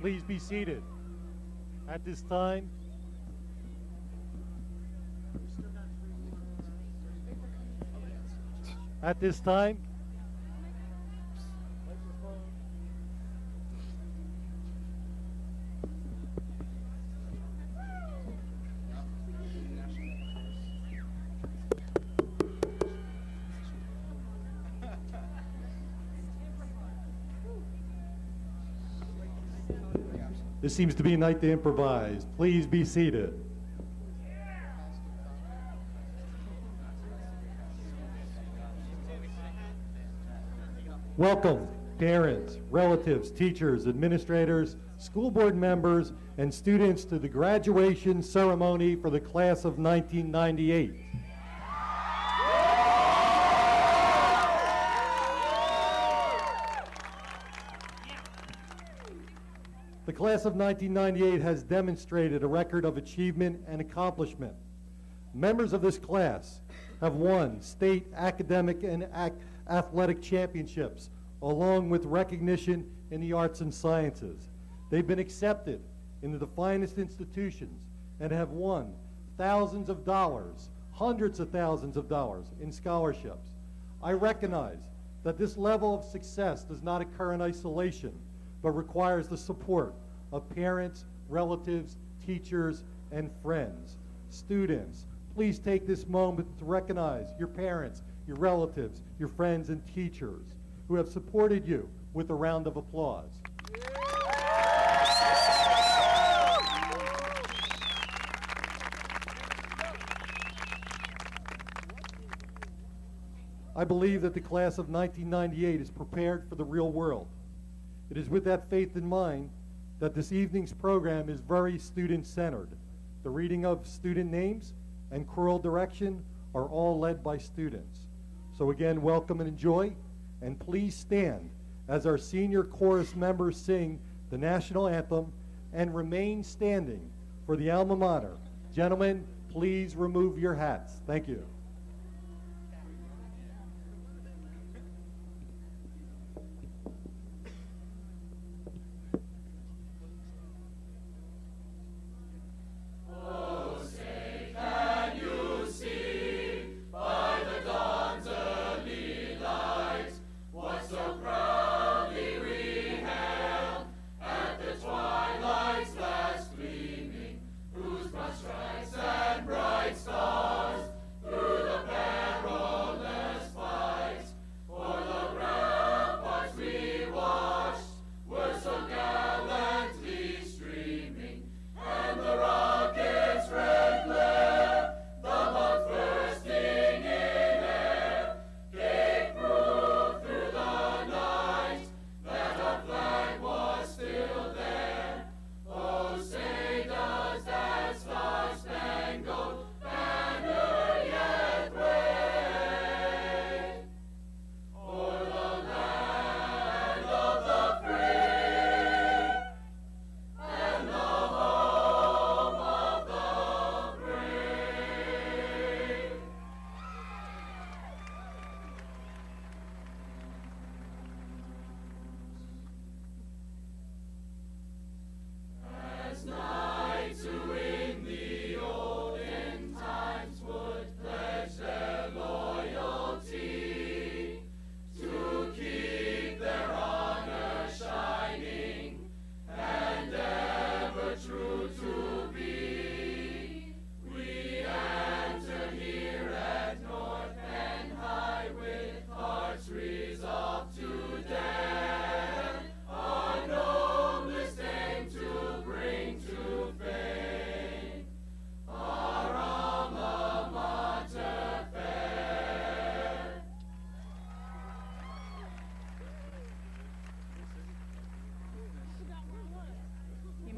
Please be seated. At this time, this seems to be a night to improvise. Please be seated. Welcome, parents, relatives, teachers, administrators, school board members, and students to the graduation ceremony for the class of 1998. The class of 1998 has demonstrated a record of achievement and accomplishment. Members of this class have won state academic and athletic championships, along with recognition in the arts and sciences. They've been accepted into the finest institutions and have won thousands of dollars, hundreds of thousands of dollars in scholarships. I recognize that this level of success does not occur in isolation, but requires the support of parents, relatives, teachers, and friends. Students, please take this moment to recognize your parents, your relatives, your friends, and teachers who have supported you with a round of applause. I believe that the class of 1998 is prepared for the real world. It is with that faith in mind that this evening's program is very student-centered. The reading of student names and choral direction are all led by students. So again, welcome and enjoy, and please stand as our senior chorus members sing the national anthem and remain standing for the alma mater. Gentlemen, please remove your hats. Thank you.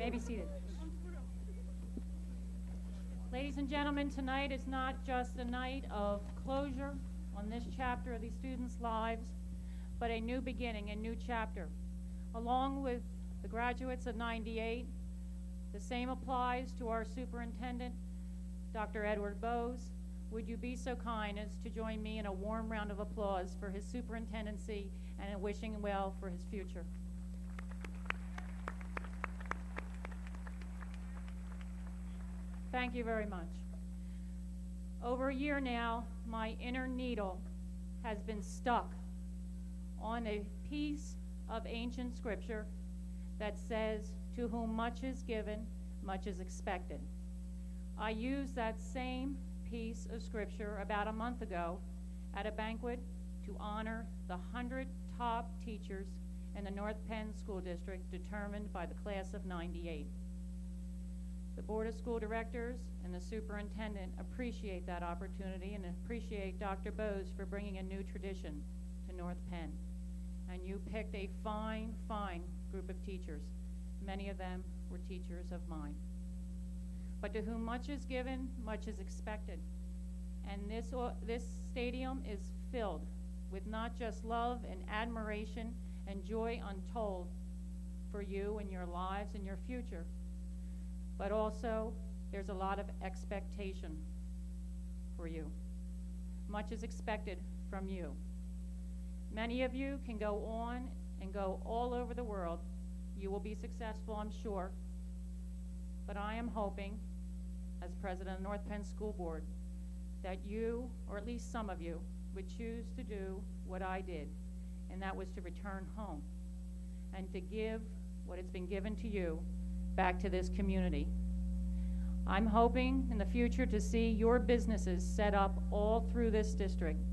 may be seated. Ladies and gentlemen, tonight is not just a night of closure on this chapter of these students' lives, but a new beginning, a new chapter. Along with the graduates of 98, the same applies to our superintendent, Dr. Edward Bowes. Would you be so kind as to join me in a warm round of applause for his superintendency and in wishing him well for his future? Thank you very much. Over a year now, my inner needle has been stuck on a piece of ancient scripture that says, "To whom much is given, much is expected." I used that same piece of scripture about a month ago at a banquet to honor the 100 top teachers in the North Penn School District determined by the class of '98. The Board of School Directors and the Superintendent appreciate that opportunity and appreciate Dr. Bose for bringing a new tradition to North Penn. And you picked a fine, fine group of teachers. Many of them were teachers of mine. But to whom much is given, much is expected. And this stadium is filled with not just love and admiration and joy untold for you and your lives and your future, but also there's a lot of expectation for you. Much is expected from you. Many of you can go on and go all over the world. You will be successful, I'm sure. But I am hoping, as president of the North Penn School Board, that you, or at least some of you, would choose to do what I did, and that was to return home and to give what has been given to you back to this community. I'm hoping in the future to see your businesses set up all through this district,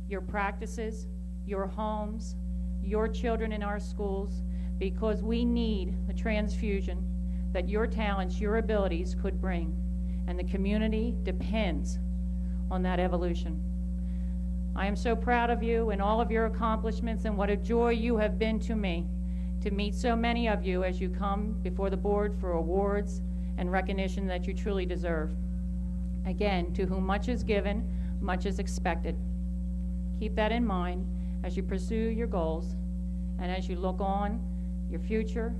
your practices, your homes, your children in our schools, because we need the transfusion that your talents, your abilities could bring, and the community depends on that evolution. I am so proud of you and all of your accomplishments, and what a joy you have been to me to meet so many of you as you come before the board for awards and recognition that you truly deserve. Again, to whom much is given, much is expected. Keep that in mind as you pursue your goals and as you look on your future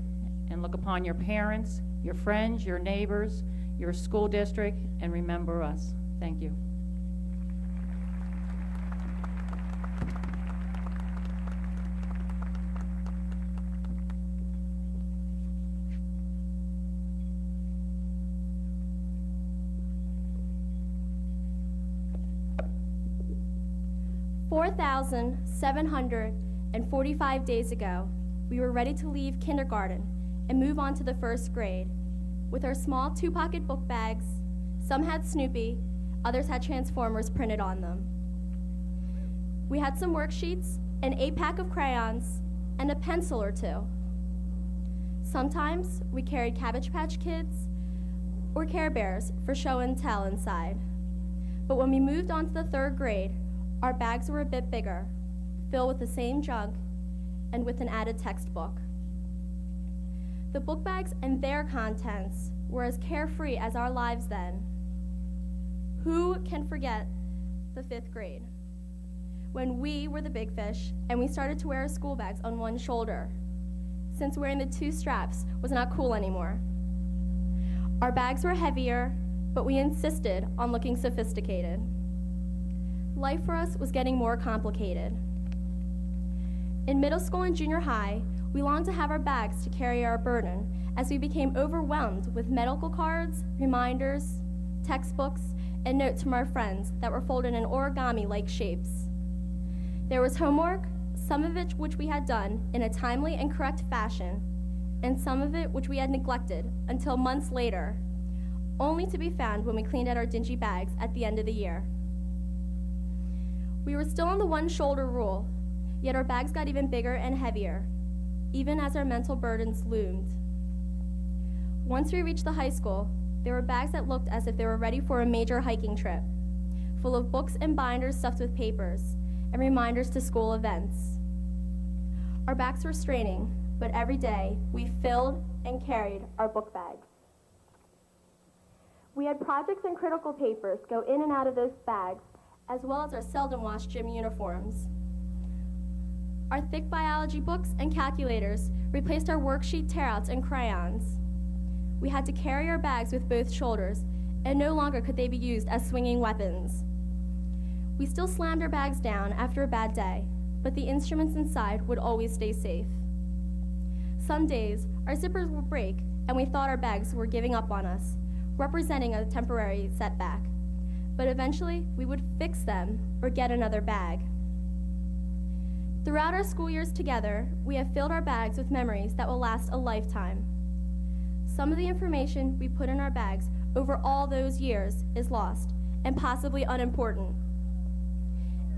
and look upon your parents, your friends, your neighbors, your school district, and remember us. Thank you. (4,745) days ago, we were ready to leave kindergarten and move on to the first grade. With our small 2-pocket book bags, some had Snoopy, others had Transformers printed on them. We had some worksheets, an 8-pack of crayons, and a pencil or two. Sometimes we carried Cabbage Patch Kids or Care Bears for show and tell inside. But when we moved on to the 3rd grade, our bags were a bit bigger, filled with the same junk and with an added textbook. The book bags and their contents were as carefree as our lives then. Who can forget the 5th grade, when we were the big fish and we started to wear our school bags on one shoulder, since wearing the 2 straps was not cool anymore. Our bags were heavier, but we insisted on looking sophisticated. Life for us was getting more complicated. In middle school and junior high, we longed to have our bags to carry our burden as we became overwhelmed with medical cards, reminders, textbooks, and notes from our friends that were folded in origami-like shapes. There was homework, some of it which we had done in a timely and correct fashion, and some of it which we had neglected until months later, only to be found when we cleaned out our dingy bags at the end of the year. We were still on the one-shoulder rule, yet our bags got even bigger and heavier, even as our mental burdens loomed. Once we reached the high school, there were bags that looked as if they were ready for a major hiking trip, full of books and binders stuffed with papers, and reminders to school events. Our backs were straining, but every day we filled and carried our book bags. We had projects and critical papers go in and out of those bags, as well as our seldom washed gym uniforms. Our thick biology books and calculators replaced our worksheet tear-outs and crayons. We had to carry our bags with both shoulders, and no longer could they be used as swinging weapons. We still slammed our bags down after a bad day, but the instruments inside would always stay safe. Some days, our zippers would break, and we thought our bags were giving up on us, representing a temporary setback. But eventually, we would fix them or get another bag. Throughout our school years together, we have filled our bags with memories that will last a lifetime. Some of the information we put in our bags over all those years is lost and possibly unimportant.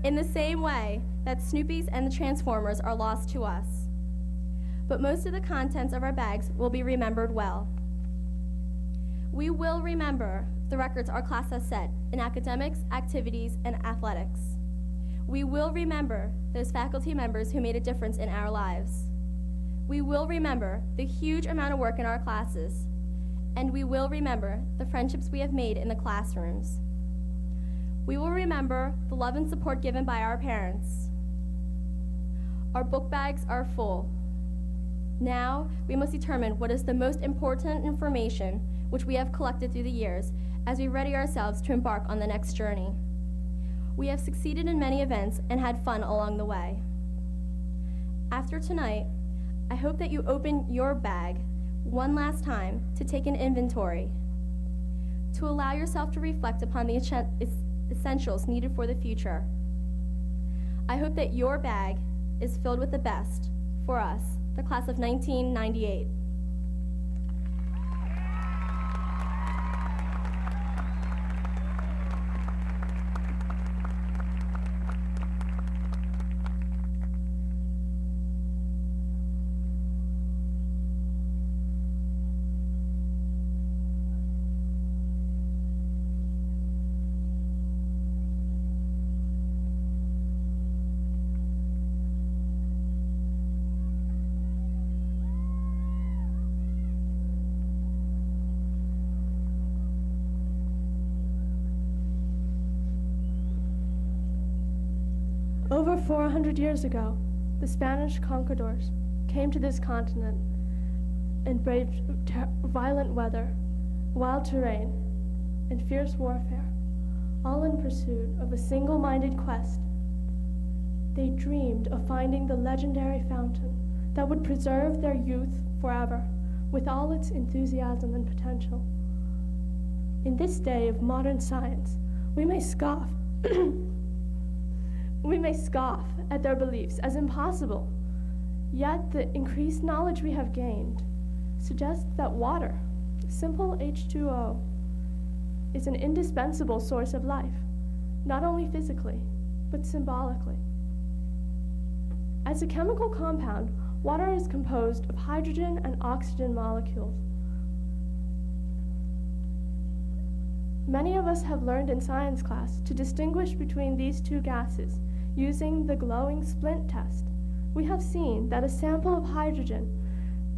In the same way that Snoopy's and the Transformers are lost to us. But most of the contents of our bags will be remembered well. We will remember the records our class has set in academics, activities, and athletics. We will remember those faculty members who made a difference in our lives. We will remember the huge amount of work in our classes, and we will remember the friendships we have made in the classrooms. We will remember the love and support given by our parents. Our book bags are full. Now, we must determine what is the most important information which we have collected through the years as we ready ourselves to embark on the next journey. We have succeeded in many events and had fun along the way. After tonight, I hope that you open your bag one last time to take an inventory, to allow yourself to reflect upon the essentials needed for the future. I hope that your bag is filled with the best for us, the class of 1998. Over 400 years ago, the Spanish conquistadors came to this continent and braved violent weather, wild terrain, and fierce warfare, all in pursuit of a single-minded quest. They dreamed of finding the legendary fountain that would preserve their youth forever, with all its enthusiasm and potential. In this day of modern science, we may scoff at their beliefs as impossible, yet the increased knowledge we have gained suggests that water, simple H2O, is an indispensable source of life, not only physically, but symbolically. As a chemical compound, water is composed of hydrogen and oxygen molecules. Many of us have learned in science class to distinguish between these two gases using the glowing splint test. We have seen that a sample of hydrogen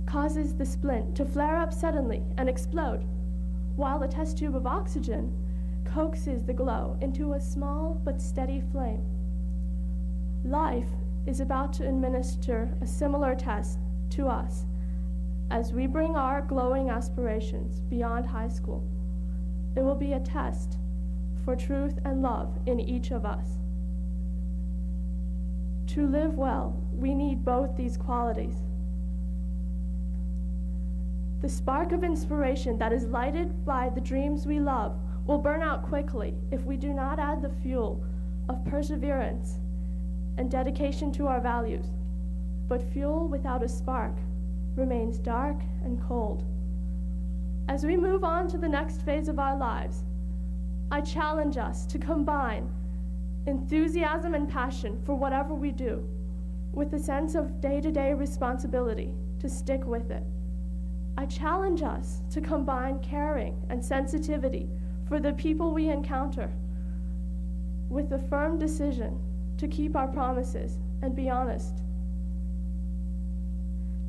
causes the splint to flare up suddenly and explode, while a test tube of oxygen coaxes the glow into a small but steady flame. Life is about to administer a similar test to us as we bring our glowing aspirations beyond high school. It will be a test for truth and love in each of us. To live well, we need both these qualities. The spark of inspiration that is lighted by the dreams we love will burn out quickly if we do not add the fuel of perseverance and dedication to our values. But fuel without a spark remains dark and cold. As we move on to the next phase of our lives, I challenge us to combine enthusiasm and passion for whatever we do with a sense of day-to-day responsibility to stick with it. I challenge us to combine caring and sensitivity for the people we encounter with a firm decision to keep our promises and be honest.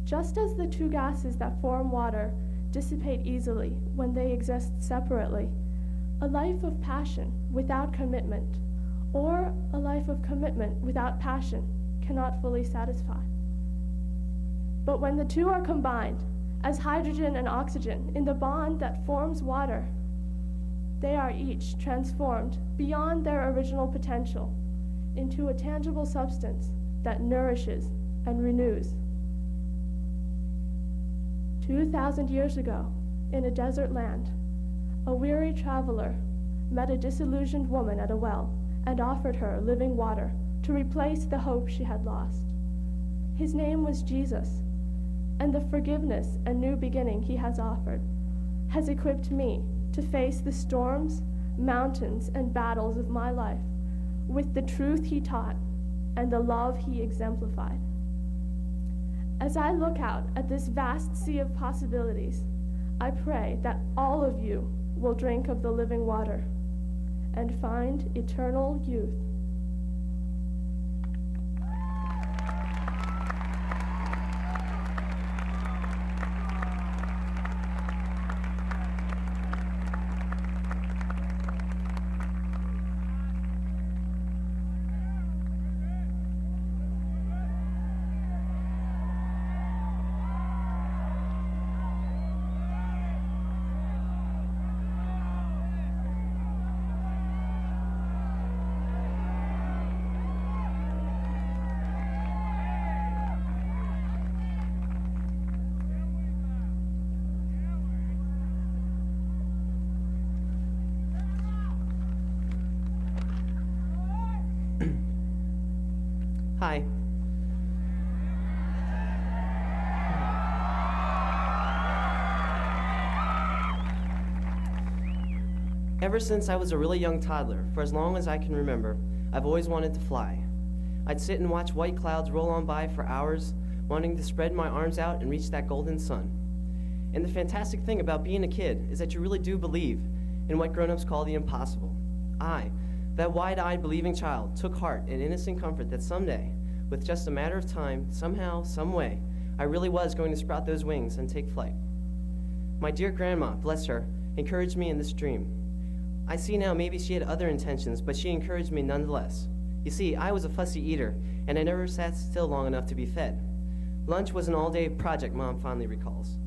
Just as the two gases that form water dissipate easily when they exist separately, a life of passion without commitment or a life of commitment without passion cannot fully satisfy. But when the two are combined as hydrogen and oxygen in the bond that forms water, they are each transformed beyond their original potential into a tangible substance that nourishes and renews. 2,000 years ago, in a desert land, A weary traveler met a disillusioned woman at a well and offered her living water to replace the hope she had lost. His name was Jesus, and the forgiveness and new beginning he has offered has equipped me to face the storms, mountains, and battles of my life with the truth he taught and the love he exemplified. As I look out at this vast sea of possibilities, I pray that all of you will drink of the living water and find eternal youth. Hi. Ever since I was a really young toddler, for as long as I can remember, I've always wanted to fly. I'd sit and watch white clouds roll on by for hours, wanting to spread my arms out and reach that golden sun. And the fantastic thing about being a kid is that you really do believe in what grown-ups call the impossible. I, that wide-eyed, believing child, took heart in innocent comfort that someday, with just a matter of time, somehow, some way, I really was going to sprout those wings and take flight. My dear grandma, bless her, encouraged me in this dream. I see now maybe she had other intentions, but she encouraged me nonetheless. You see, I was a fussy eater, and I never sat still long enough to be fed. Lunch was an all-day project, Mom fondly recalls.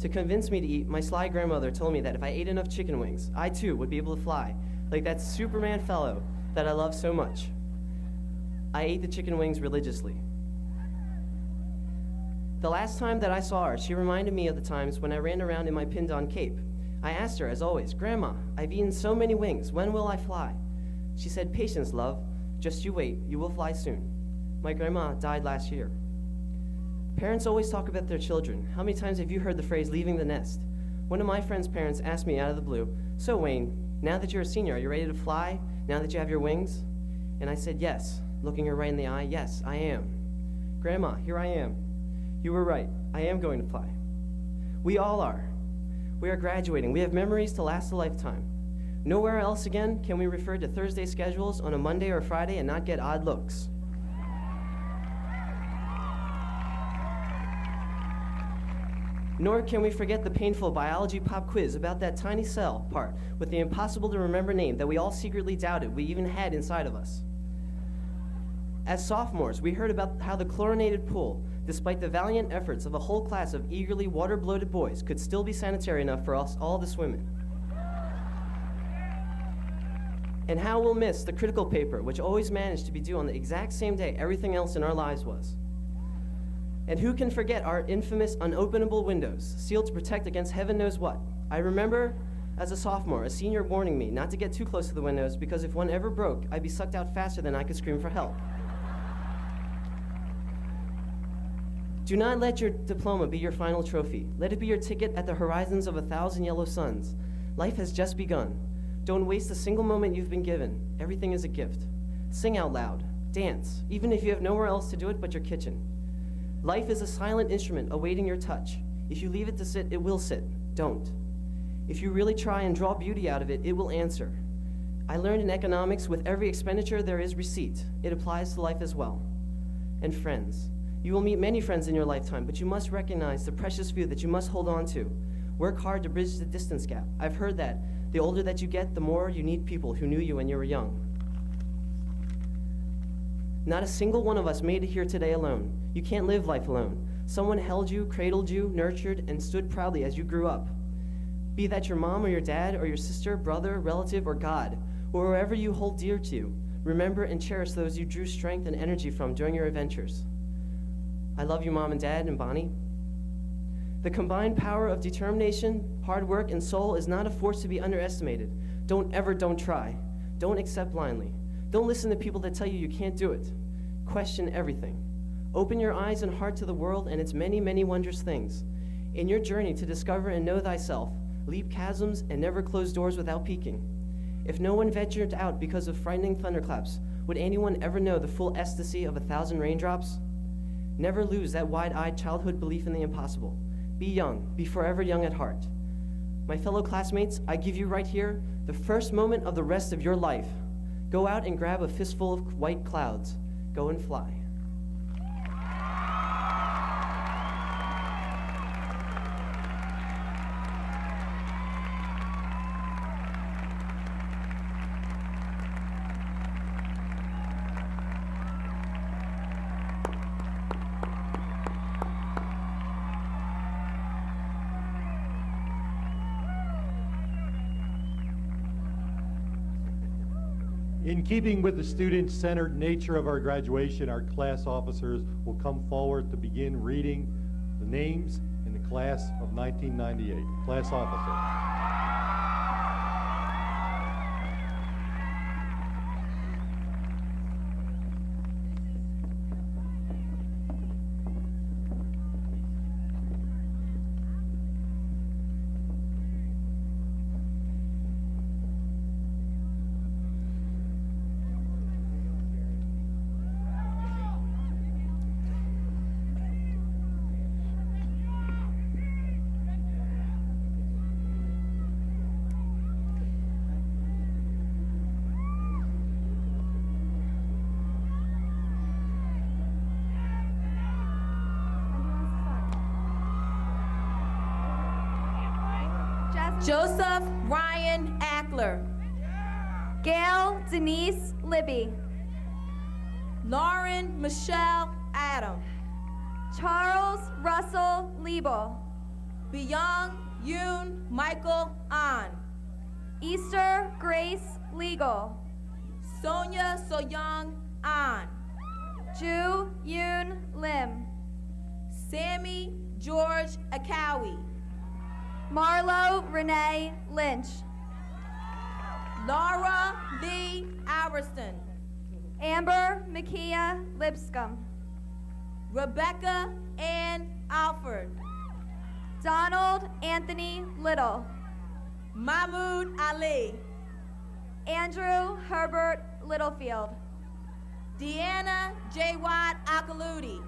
To convince me to eat, my sly grandmother told me that if I ate enough chicken wings, I too would be able to fly, like that Superman fellow that I love so much. I ate the chicken wings religiously. The last time that I saw her, she reminded me of the times when I ran around in my pinned-on cape. I asked her, as always, "Grandma, I've eaten so many wings. When will I fly?" She said, "Patience, love. Just you wait. You will fly soon." My grandma died last year. Parents always talk about their children. How many times have you heard the phrase, leaving the nest? One of my friend's parents asked me out of the blue, "So, Wayne, now that you're a senior, are you ready to fly? Now that you have your wings?" And I said, "Yes," looking her right in the eye. "Yes, I am." "Grandma, here I am. You were right. I am going to fly." We all are. We are graduating. We have memories to last a lifetime. Nowhere else again can we refer to Thursday schedules on a Monday or Friday and not get odd looks. Nor can we forget the painful biology pop quiz about that tiny cell part with the impossible to remember name that we all secretly doubted we even had inside of us. As sophomores, we heard about how the chlorinated pool, despite the valiant efforts of a whole class of eagerly water-bloated boys, could still be sanitary enough for us all to swim in. And how we'll miss the critical paper, which always managed to be due on the exact same day everything else in our lives was. And who can forget our infamous unopenable windows, sealed to protect against heaven knows what? I remember, as a sophomore, a senior warning me not to get too close to the windows because if one ever broke, I'd be sucked out faster than I could scream for help. Do not let your diploma be your final trophy. Let it be your ticket at the horizons of 1,000 yellow suns. Life has just begun. Don't waste a single moment you've been given. Everything is a gift. Sing out loud. Dance, even if you have nowhere else to do it but your kitchen. Life is a silent instrument awaiting your touch. If you leave it to sit, it will sit. Don't. If you really try and draw beauty out of it, it will answer. I learned in economics, with every expenditure there is receipt. It applies to life as well. And friends. You will meet many friends in your lifetime, but you must recognize the precious few that you must hold on to. Work hard to bridge the distance gap. I've heard that the older that you get, the more you need people who knew you when you were young. Not a single one of us made it here today alone. You can't live life alone. Someone held you, cradled you, nurtured, and stood proudly as you grew up. Be that your mom or your dad or your sister, brother, relative, or God, or whoever you hold dear to you, remember and cherish those you drew strength and energy from during your adventures. I love you, Mom and Dad and Bonnie. The combined power of determination, hard work, and soul is not a force to be underestimated. Don't try. Don't accept blindly. Don't listen to people that tell you you can't do it. Question everything. Open your eyes and heart to the world and its many, many wondrous things. In your journey to discover and know thyself, leap chasms and never close doors without peeking. If no one ventured out because of frightening thunderclaps, would anyone ever know the full ecstasy of 1,000 raindrops? Never lose that wide-eyed childhood belief in the impossible. Be young, be forever young at heart. My fellow classmates, I give you right here the first moment of the rest of your life. Go out and grab a fistful of white clouds. Go and fly. In keeping with the student-centered nature of our graduation, our class officers will come forward to begin reading the names in the class of 1998. Class officer. Joseph Ryan Ackler. Gail Denise Libby. Lauren Michelle Adam. Charles Russell Liebel. Byung Yoon Michael An. Easter Grace Legal. Sonia Soyoung An. Ju Yoon Lim. Sammy George Akawi. Marlo Renee Lynch. Laura Lee Alverston. Amber Makia Lipscomb. Rebecca Ann Alford. Donald Anthony Little. Mahmoud Ali. Andrew Herbert Littlefield. Deanna J. Watt Akaludi.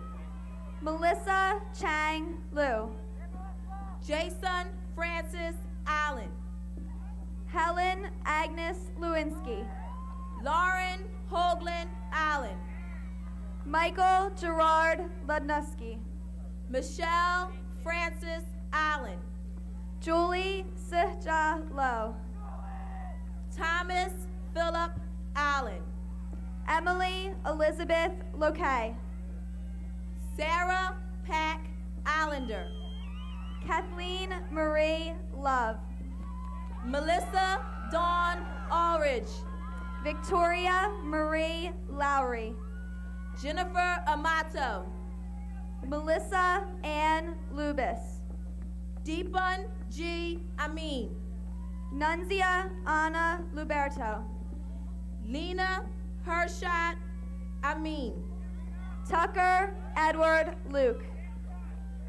Melissa Chang Liu. Jason Francis Allen. Helen Agnes Lewinsky. Lauren Hoagland Allen. Michael Gerard Ludnowski. Michelle Francis Allen. Julie Sihja Lowe. Thomas Philip Allen. Emily Elizabeth Lokay. Sarah Pack Allender. Kathleen Marie Love. Melissa Dawn Aldridge. Victoria Marie Lowry. Jennifer Amato. Melissa Ann Lubis. Deepan G. Amin. Nunzia Anna Luberto. Lena Hershot Amin. Tucker Edward Luke.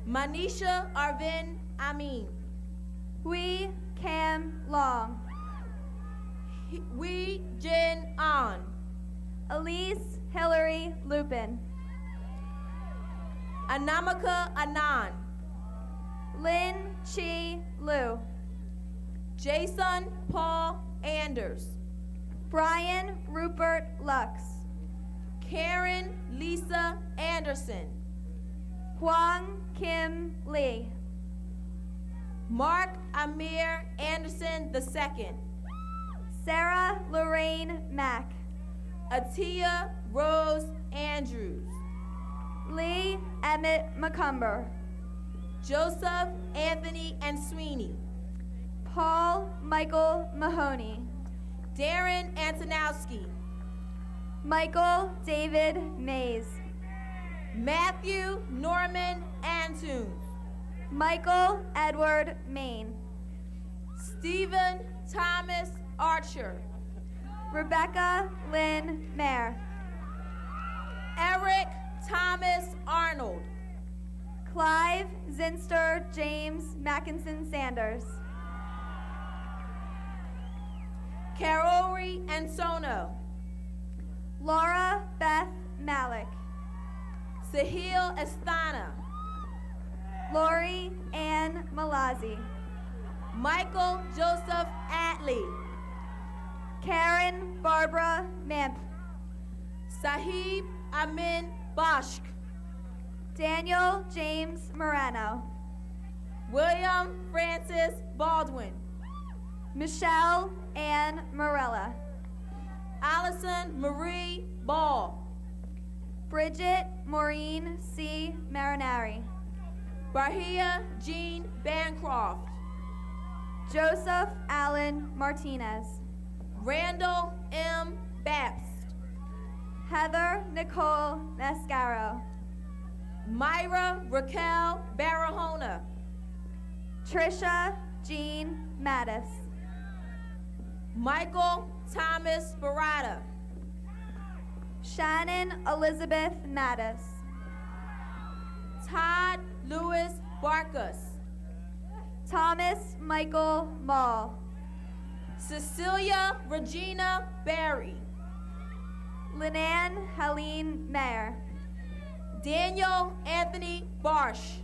Manisha Arvin Amin. Hui Cam Long. Wee Jin An. Elise Hillary Lupin. Anamika Anand. Lynn Chi Liu. Jason Paul Anders. Brian Rupert Lux. Karen Lisa Anderson. Huang Kim Lee. Mark Amir Anderson II. Sarah Lorraine Mack. Atia Rose Andrews. Lee Emmett McCumber. Joseph Anthony and Sweeney. Paul Michael Mahoney. Darren Antonowski. Michael David Mays. Matthew Norman Antunes. Michael Edward Main. Stephen Thomas Archer. Rebecca Lynn Mayer. Eric Thomas Arnold. Clive Zinster James Mackinson Sanders. Karori Ansono. Laura Beth Malik. Sahil Estana. Lori Ann Malazi. Michael Joseph Atley. Karen Barbara Mamp. Sahib Amin Bashk. Daniel James Morano. William Francis Baldwin. Michelle Ann Morella. Allison Marie Ball. Bridget Maureen C. Marinari. Bahia Jean Bancroft. Joseph Allen Martinez. Randall M. Bapst. Heather Nicole Mascaro. Myra Raquel Barahona. Trisha Jean Mattis. Michael Thomas Barada. Shannon Elizabeth Mattis. Todd Lewis Barkus. Thomas Michael Mall. Cecilia Regina Barry. Linan Helene Mayer. Daniel Anthony Barsh.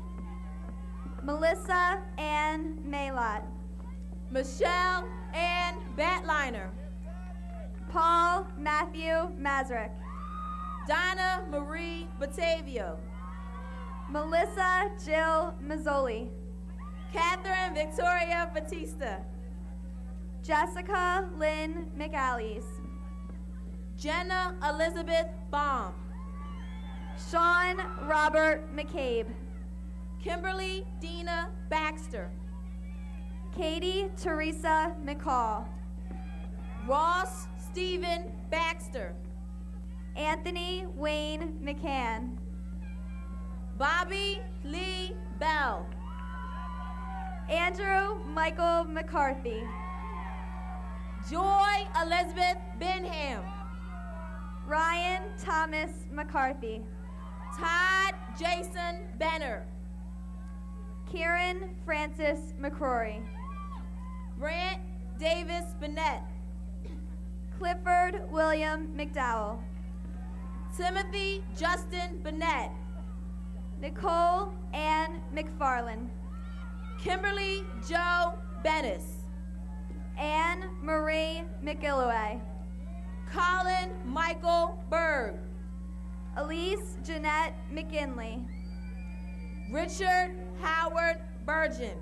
Melissa Ann Maylott. Michelle Ann Batliner. Paul Matthew Mazurek. Donna Marie Batavio. Melissa Jill Mazzoli. Catherine Victoria Batista. Jessica Lynn McAleese. Jenna Elizabeth Baum. Sean Robert McCabe. Kimberly Dina Baxter. Katie Teresa McCall. Ross Stephen Baxter. Anthony Wayne McCann. Bobby Lee Bell. Andrew Michael McCarthy. Joy Elizabeth Benham. Ryan Thomas McCarthy. Todd Jason Benner. Kieran Francis McCrory. Brant Davis Bennett. Clifford William McDowell. Timothy Justin Bennett. Nicole Ann McFarland. Kimberly Joe Bennis. Anne Marie McIlloway. Colin Michael Berg. Elise Jeanette McGinley. Richard Howard Burgeon.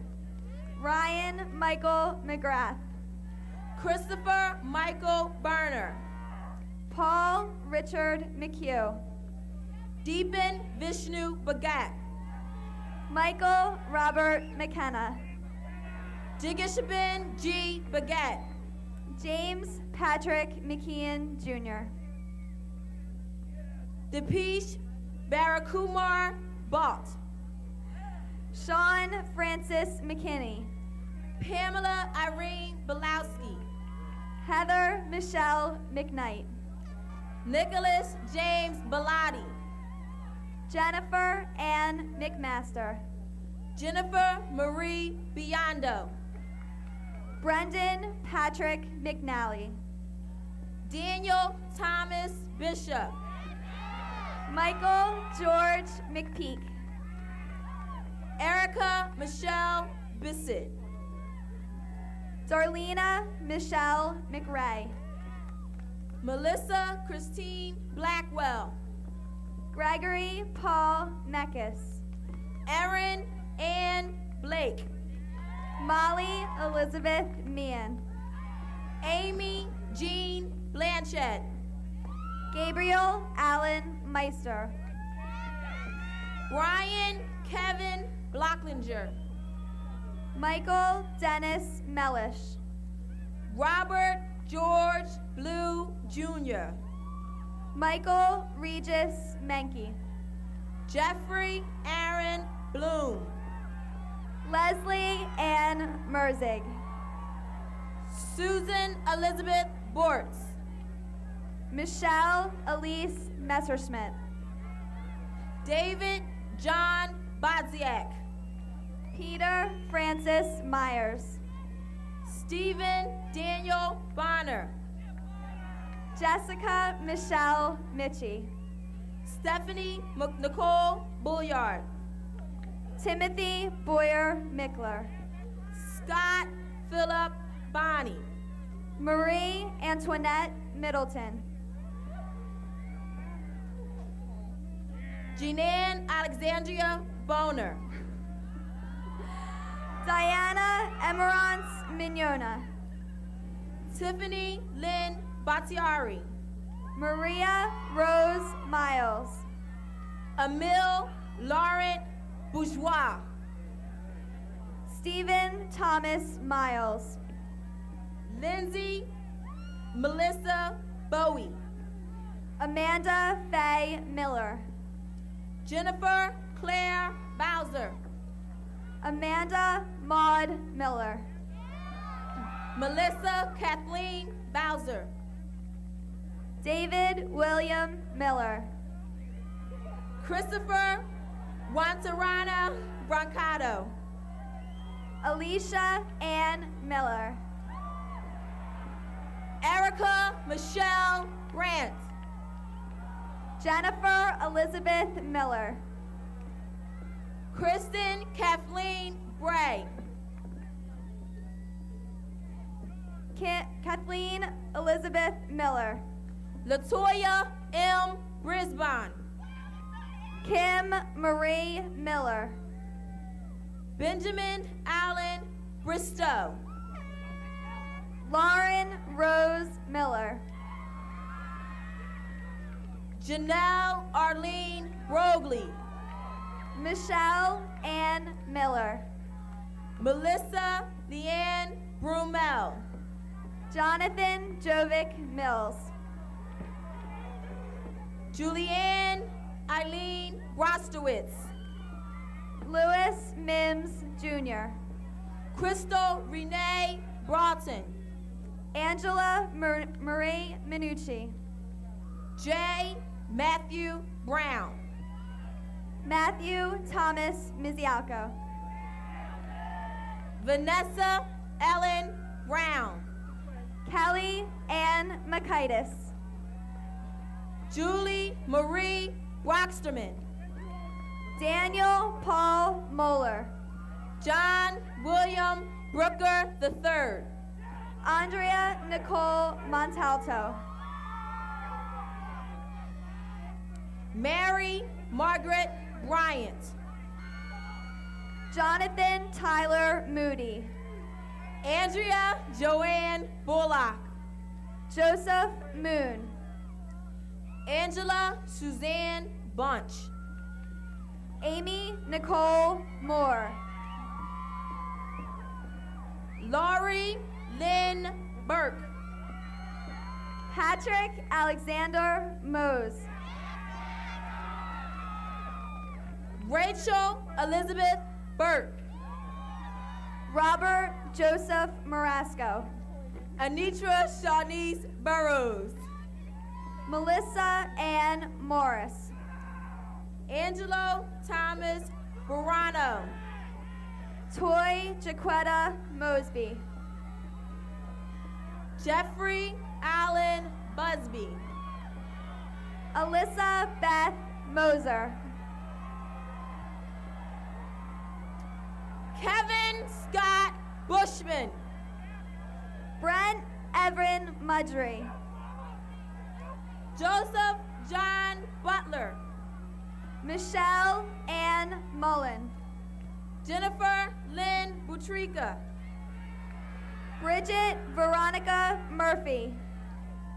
Ryan Michael McGrath. Christopher Michael Berner. Paul Richard McHugh. Deepan Vishnu Bagat. Michael Robert McKenna. Jigishabin G. Bagat. James Patrick McKeon Jr. Deepesh Barakumar Bott. Sean Francis McKinney. Pamela Irene Belowski. Heather Michelle McKnight. Nicholas James Bellotti. Jennifer Ann McMaster. Jennifer Marie Biondo. Brendan Patrick McNally. Daniel Thomas Bishop. Michael George McPeak. Erica Michelle Bissett. Darlena Michelle McRae. Melissa Christine Blackwell. Gregory Paul Meckes. Erin Ann Blake. Molly Elizabeth Meehan. Amy Jean Blanchett. Gabriel Allen Meister. Brian Kevin Blocklinger. Michael Dennis Mellish. Robert George Blue Jr. Michael Regis Menke. Jeffrey Aaron Bloom. Leslie Ann Merzig. Susan Elizabeth Bortz. Michelle Elise Messerschmidt. David John Bodziak. Peter Francis Myers. Stephen Daniel Bonner. Jessica Michelle Mitchie. Stephanie Nicole Bulliard. Timothy Boyer Mickler. Scott Philip Bonney. Marie Antoinette Middleton. Jeananne Alexandria Boner. Diana Emerance Mignona. Tiffany Lynn Battiari. Maria Rose Miles. Emile Laurent Bourgeois. Stephen Thomas Miles. Lindsay Melissa Bowie. Amanda Faye Miller. Jennifer Claire Bowser. Amanda Maud Miller. Melissa Kathleen Bowser. David William Miller. Christopher Wantarana Brancato. Alicia Ann Miller. Erica Michelle Brandt. Jennifer Elizabeth Miller. Kristen Kathleen Bray. Kathleen Elizabeth Miller. Latoya M. Brisbane. Kim Marie Miller. Benjamin Allen Bristow. Lauren Rose Miller. Janelle Arlene Brogley. Michelle Ann Miller. Melissa Leanne Brumel. Jonathan Jovic Mills. Julianne Eileen Rostowitz. Louis Mims Jr. Crystal Renee Broughton. Angela Marie Minucci. J. Matthew Brown. Matthew Thomas Mizialko. Vanessa Ellen Brown. Kelly Ann Makaitis. Julie Marie Brocksterman. Daniel Paul Moeller. John William Brooker III. Andrea Nicole Montalto. Mary Margaret Bryant. Jonathan Tyler Moody. Andrea Joanne Bullock. Joseph Moon. Angela Suzanne Bunch. Amy Nicole Moore. Laurie Lynn Burke. Patrick Alexander Mose. Rachel Elizabeth Burke. Robert Joseph Marasco. Anitra Shawnice Burrows. Melissa Ann Morris. Angelo Thomas Burano. Toy Jaquetta Mosby. Jeffrey Allen Busby. Alyssa Beth Moser. Kevin Scott Bushman. Brent Everin Mudry. Joseph John Butler. Michelle Ann Mullen. Jennifer Lynn Butrika. Bridget Veronica Murphy.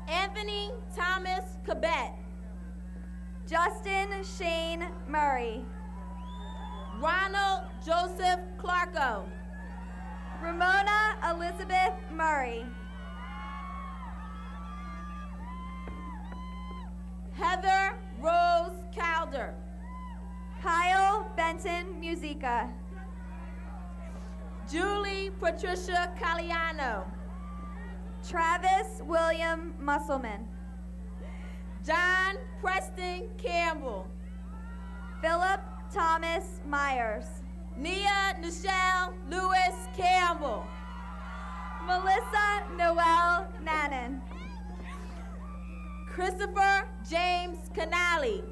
Anthony Thomas Cabet. Justin Shane Murray. Ronald Joseph Clarko. Ramona Elizabeth Murray. Heather Rose Calder. Kyle Benton Musica. Julie Patricia Caliano. Travis William Musselman. John Preston Campbell. Philip Thomas Myers. Nia Nichelle Lewis Campbell. Melissa Noel Nannon. Christopher James Canali.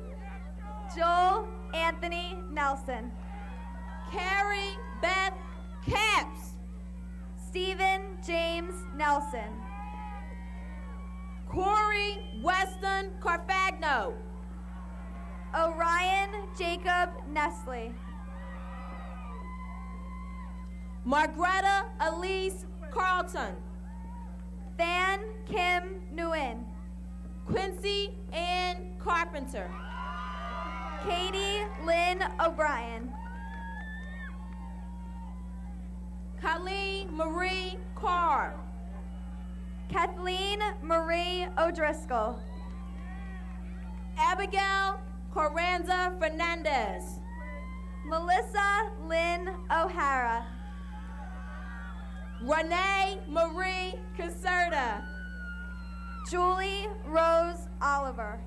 Joel Anthony Nelson. Carrie Beth Capps. Stephen James Nelson. Corey Weston Carfagno. Orion Jacob Nestle. Margreta Elise Carlton. Than Kim Nguyen. Quincy Ann Carpenter. Katie Lynn O'Brien. Colleen Marie Carr. Kathleen Marie O'Driscoll. Abigail Carranza Fernandez. Melissa Lynn O'Hara. Renee Marie Caserta. Julie Rose Oliver.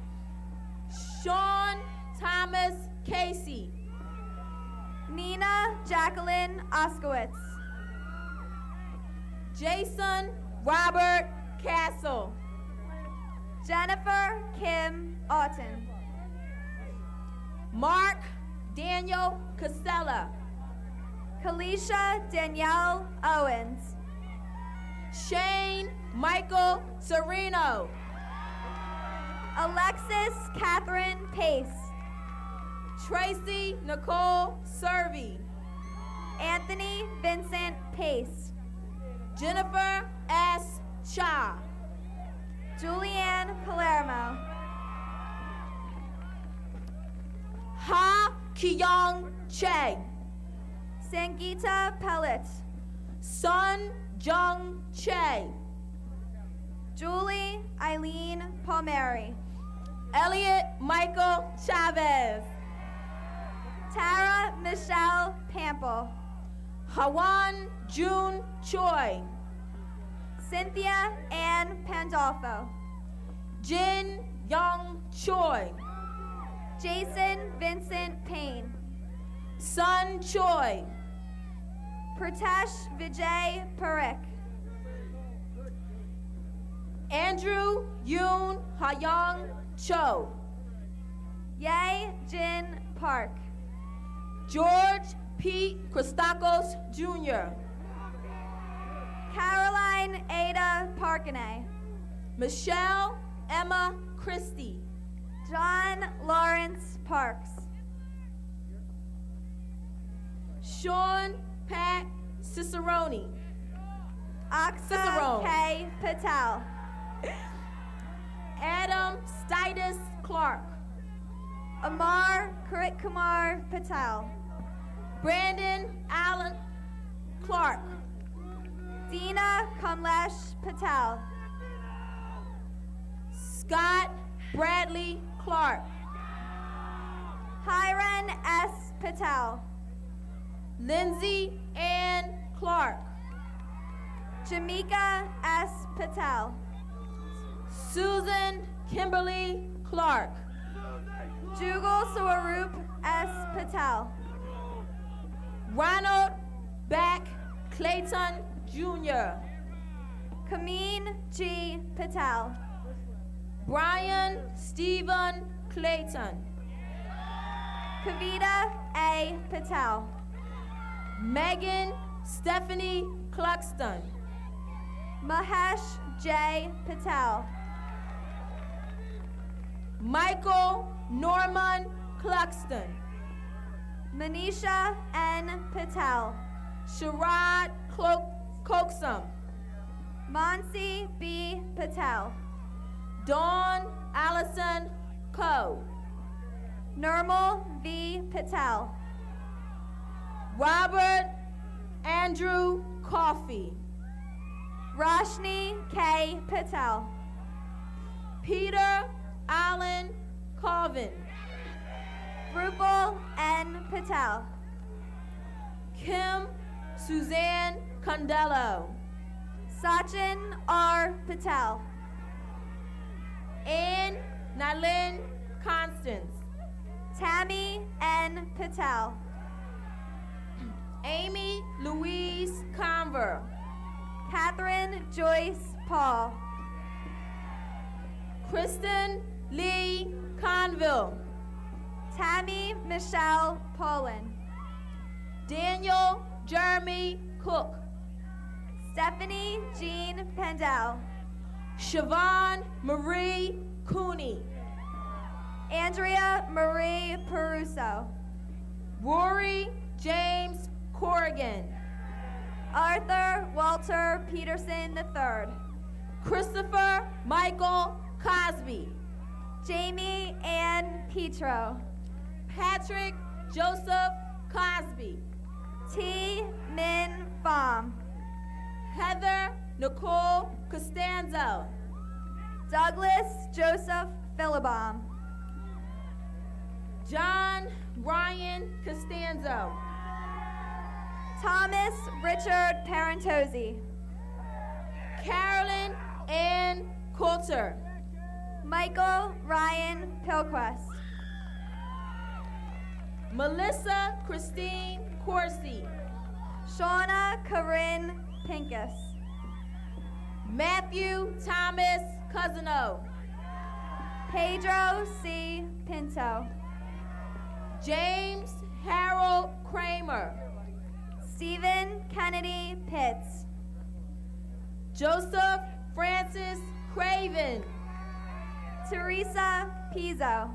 Sean Thomas Casey. Nina Jacqueline Oskowitz. Jason Robert Castle. Jennifer Kim Auten. Mark Daniel Casella. Kalisha Danielle Owens. Shane Michael Sereno. Alexis Catherine Pace. Tracy Nicole Servey. Anthony Vincent Pace. Jennifer S. Cha. Julianne Palermo. Ha Kyung Che. Sangita Pellet. Sun Jung Che. Julie Eileen Palmieri. Elliot Michael Chavez. Tara Michelle Pample. Hawan June Choi. Cynthia Ann Pandolfo. Jin Young Choi. Jason Vincent Payne. Sun Choi. Pritesh Vijay Parikh. Andrew Yoon Hayong Cho. Ye Jin Park. George P. Christakos Jr. Caroline Ada Parkane. Michelle Emma Christie. John Lawrence Parks. Sean Pat Cicerone. Aksa Cicerone. K. Patel. Adam Stitus Clark. Amar Karit Kumar Patel. Brandon Allen Clark. Dina Kamlesh Patel. Scott Bradley Clark. Hiran S. Patel. Lindsay Ann Clark. Jamika S. Patel. Susan Kimberly Clark. Jugal Swaroop S. Patel. Ronald Back Clayton Jr. Kameen G. Patel. Brian Stephen Clayton. Kavita A. Patel. Megan Stephanie Cluxton. Mahesh J. Patel. Michael Norman Cluxton. Manisha N. Patel. Sharad Coxum. Mansi B. Patel. Dawn Allison Coe. Nirmal V. Patel. Robert Andrew Coffey. Roshni K. Patel. Peter Allen Colvin. Rupal N. Patel. Kim Suzanne Condello. Sachin R. Patel. Ann Nylin Constance. Tammy N. Patel. Amy Louise Conver. Catherine Joyce Paul. Kristen Lee Conville. Tammy Michelle Poland. Daniel Jeremy Cook. Stephanie Jean Pendel. Siobhan Marie Cooney. Andrea Marie Peruso. Rory James Corrigan. Arthur Walter Peterson III. Christopher Michael Cosby. Jamie Ann Petro. Patrick Joseph Cosby. T. Min Pham. Heather Nicole Costanzo. Douglas Joseph Philibom. John Ryan Costanzo. Thomas Richard Parentozzi. Carolyn Ann Coulter. Michael Ryan Pilquest. Melissa Christine Corsi. Shauna Corinne Pincus. Matthew Thomas Cousino. Pedro C. Pinto. James Harold Kramer. Stephen Kennedy Pitts. Joseph Francis Craven. Teresa Pizzo.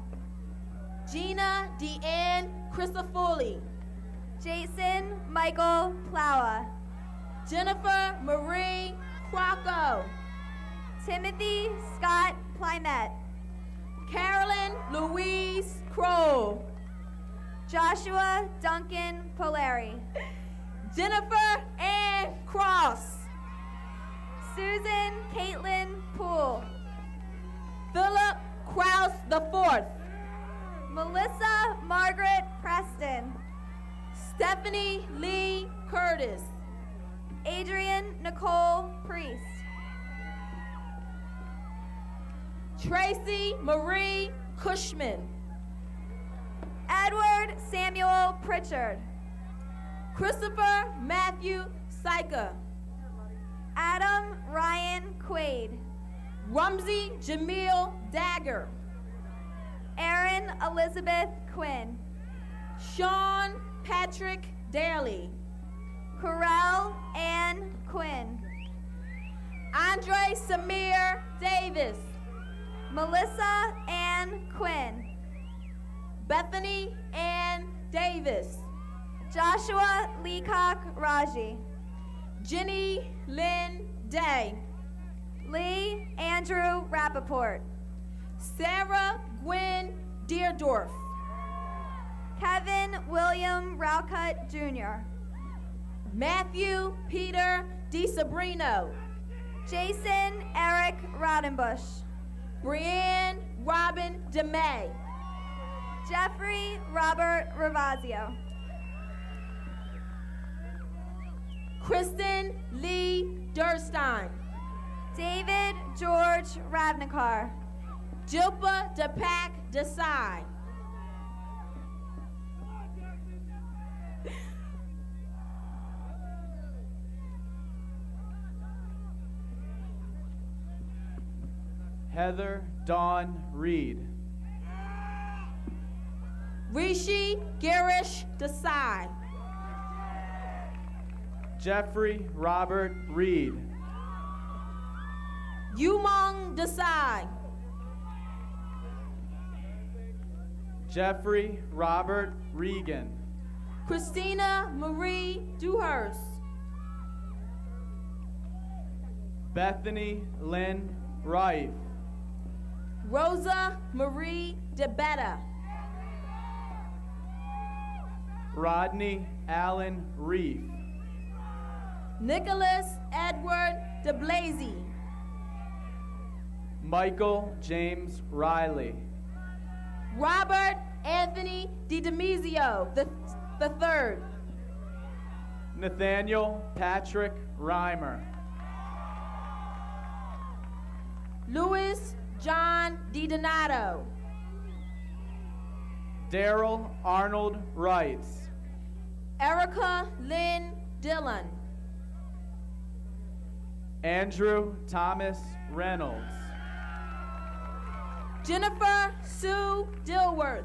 Gina Deanne Christofoli. Jason Michael Plowa. Jennifer Marie Crocco. Timothy Scott Plymette. Carolyn Louise Kroll. Joshua Duncan Polari. Jennifer Ann Cross. Susan Caitlin Poole. Philip Kraus IV. Melissa Margaret Preston. Stephanie Lee Curtis. Adrian Nicole Priest. Tracy Marie Cushman. Edward Samuel Pritchard. Christopher Matthew Syka. Adam Ryan Quaid. Rumsey Jamil Dagger. Erin Elizabeth Quinn. Sean Patrick Daly. Corel Ann Quinn. Andre Samir Davis. Melissa Ann Quinn. Bethany Ann Davis. Joshua Leacock Raji. Jenny Lynn Day. Lee Andrew Rappaport. Sarah Gwen Deerdorf. Kevin William Raucut Jr. Matthew Peter DeSabrino. Jason Eric Rodenbush. Brianne Robin DeMay. Jeffrey Robert Ravazio. Kristen Lee Durstein. David George Ravnikar. Jilpa Depak Desai. Heather Dawn Reed. Rishi Girish Desai. Jeffrey Robert Reed. Umang Desai. Jeffrey Robert Regan. Christina Marie Dewhurst. Bethany Lynn Rife. Rosa Marie DeBetta. Rodney Allen Reef. Nicholas Edward DeBlazy. Michael James Riley. Robert Anthony DiDemizio the third. Nathaniel Patrick Reimer. Louis John DiDonato. Daryl Arnold Wrights. Erica Lynn Dillon. Andrew Thomas Reynolds. Jennifer Sue Dilworth.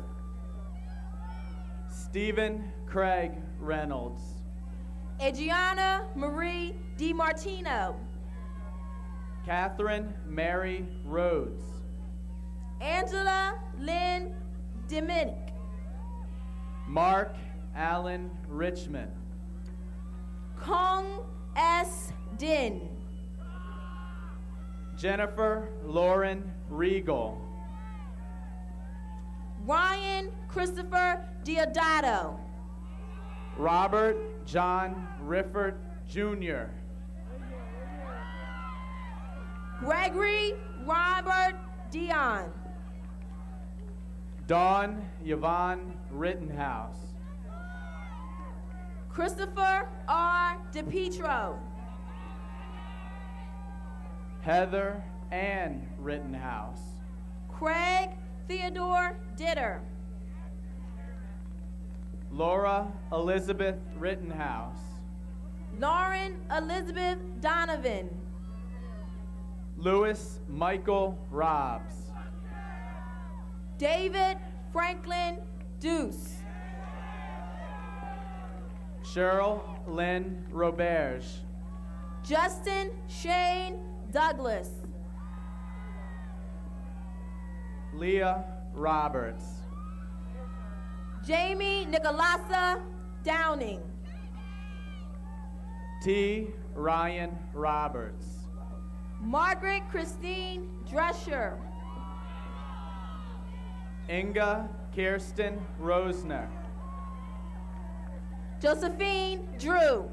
Stephen Craig Reynolds. Adriana Marie DiMartino. Catherine Mary Rhodes. Angela Lynn Diminick. Mark Allen Richmond. Kong S. Din. Jennifer Lauren Regal. Ryan Christopher Diodato. Robert John Rifford Jr. Gregory Robert Dion. Dawn Yvonne Rittenhouse. Christopher R. DePietro. Heather Ann Rittenhouse. Craig Theodore Ditter. Laura Elizabeth Rittenhouse. Lauren Elizabeth Donovan. Louis Michael Robs. David Franklin Deuce. Cheryl Lynn Roberge. Justin Shane Douglas. Leah Roberts. Jamie Nicolasa Downing. T. Ryan Roberts. Margaret Christine Drescher. Inga Kirsten Rosner. Josephine Drew.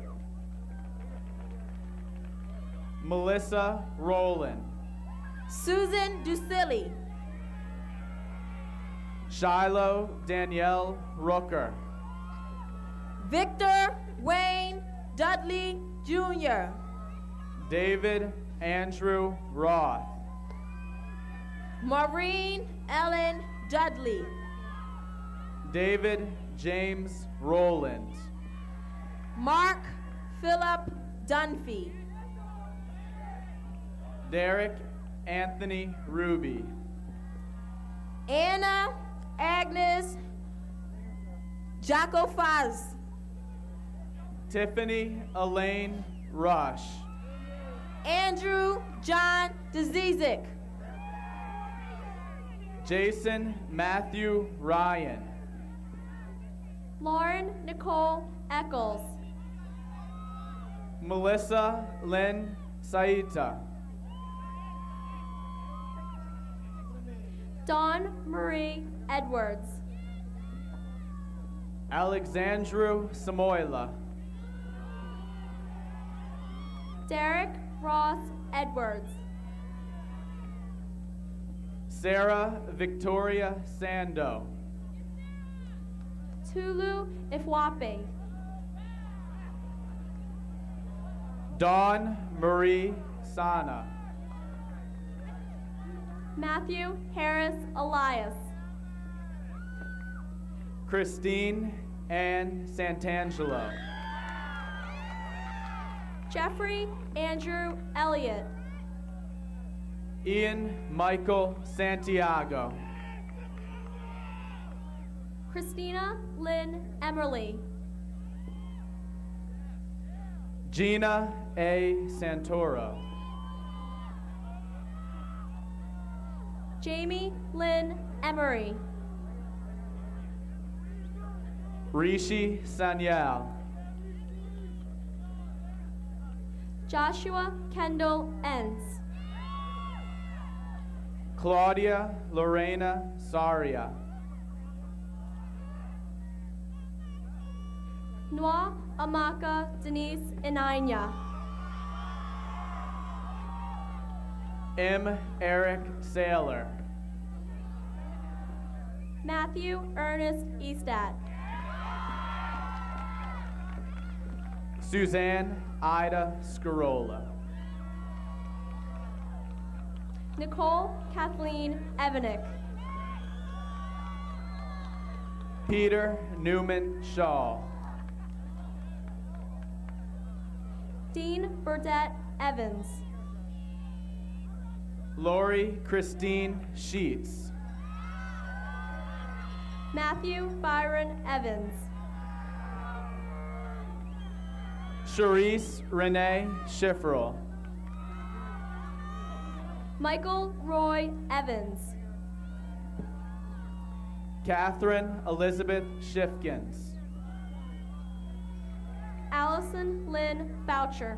Melissa Rowland. Susan Ducilli. Shiloh Danielle Rooker. Victor Wayne Dudley Jr. David Andrew Roth. Maureen Ellen Dudley. David James Rowland. Mark Philip Dunphy. Derek Anthony Ruby. Anna Agnes Jacofaz. Tiffany Elaine Rush. Andrew John Dzizik. Jason Matthew Ryan. Lauren Nicole Eccles. Melissa Lynn Saita. Dawn Marie Edwards. Alexandru Samoila. Derek Ross Edwards. Sarah Victoria Sando. Tulu Ifwape. Dawn Marie Sana. Matthew Harris Elias. Christine Ann Santangelo. Jeffrey Andrew Elliott. Ian Michael Santiago. Christina Lynn Emerly. Gina A. Santoro. Jamie Lynn Emery. Rishi Sanyal. Joshua Kendall Entz. Claudia Lorena Saria. Noa Amaka Denise Inanya. M. Eric Saylor. Matthew Ernest Eastat. Suzanne Ida Scarola. Nicole Kathleen Evanick. Peter Newman Shaw. Dean Burdette Evans. Lori Christine Sheets. Matthew Byron Evans. Charisse Renee Schifferl. Michael Roy Evans. Catherine Elizabeth Schiffkins. Allison Lynn Boucher.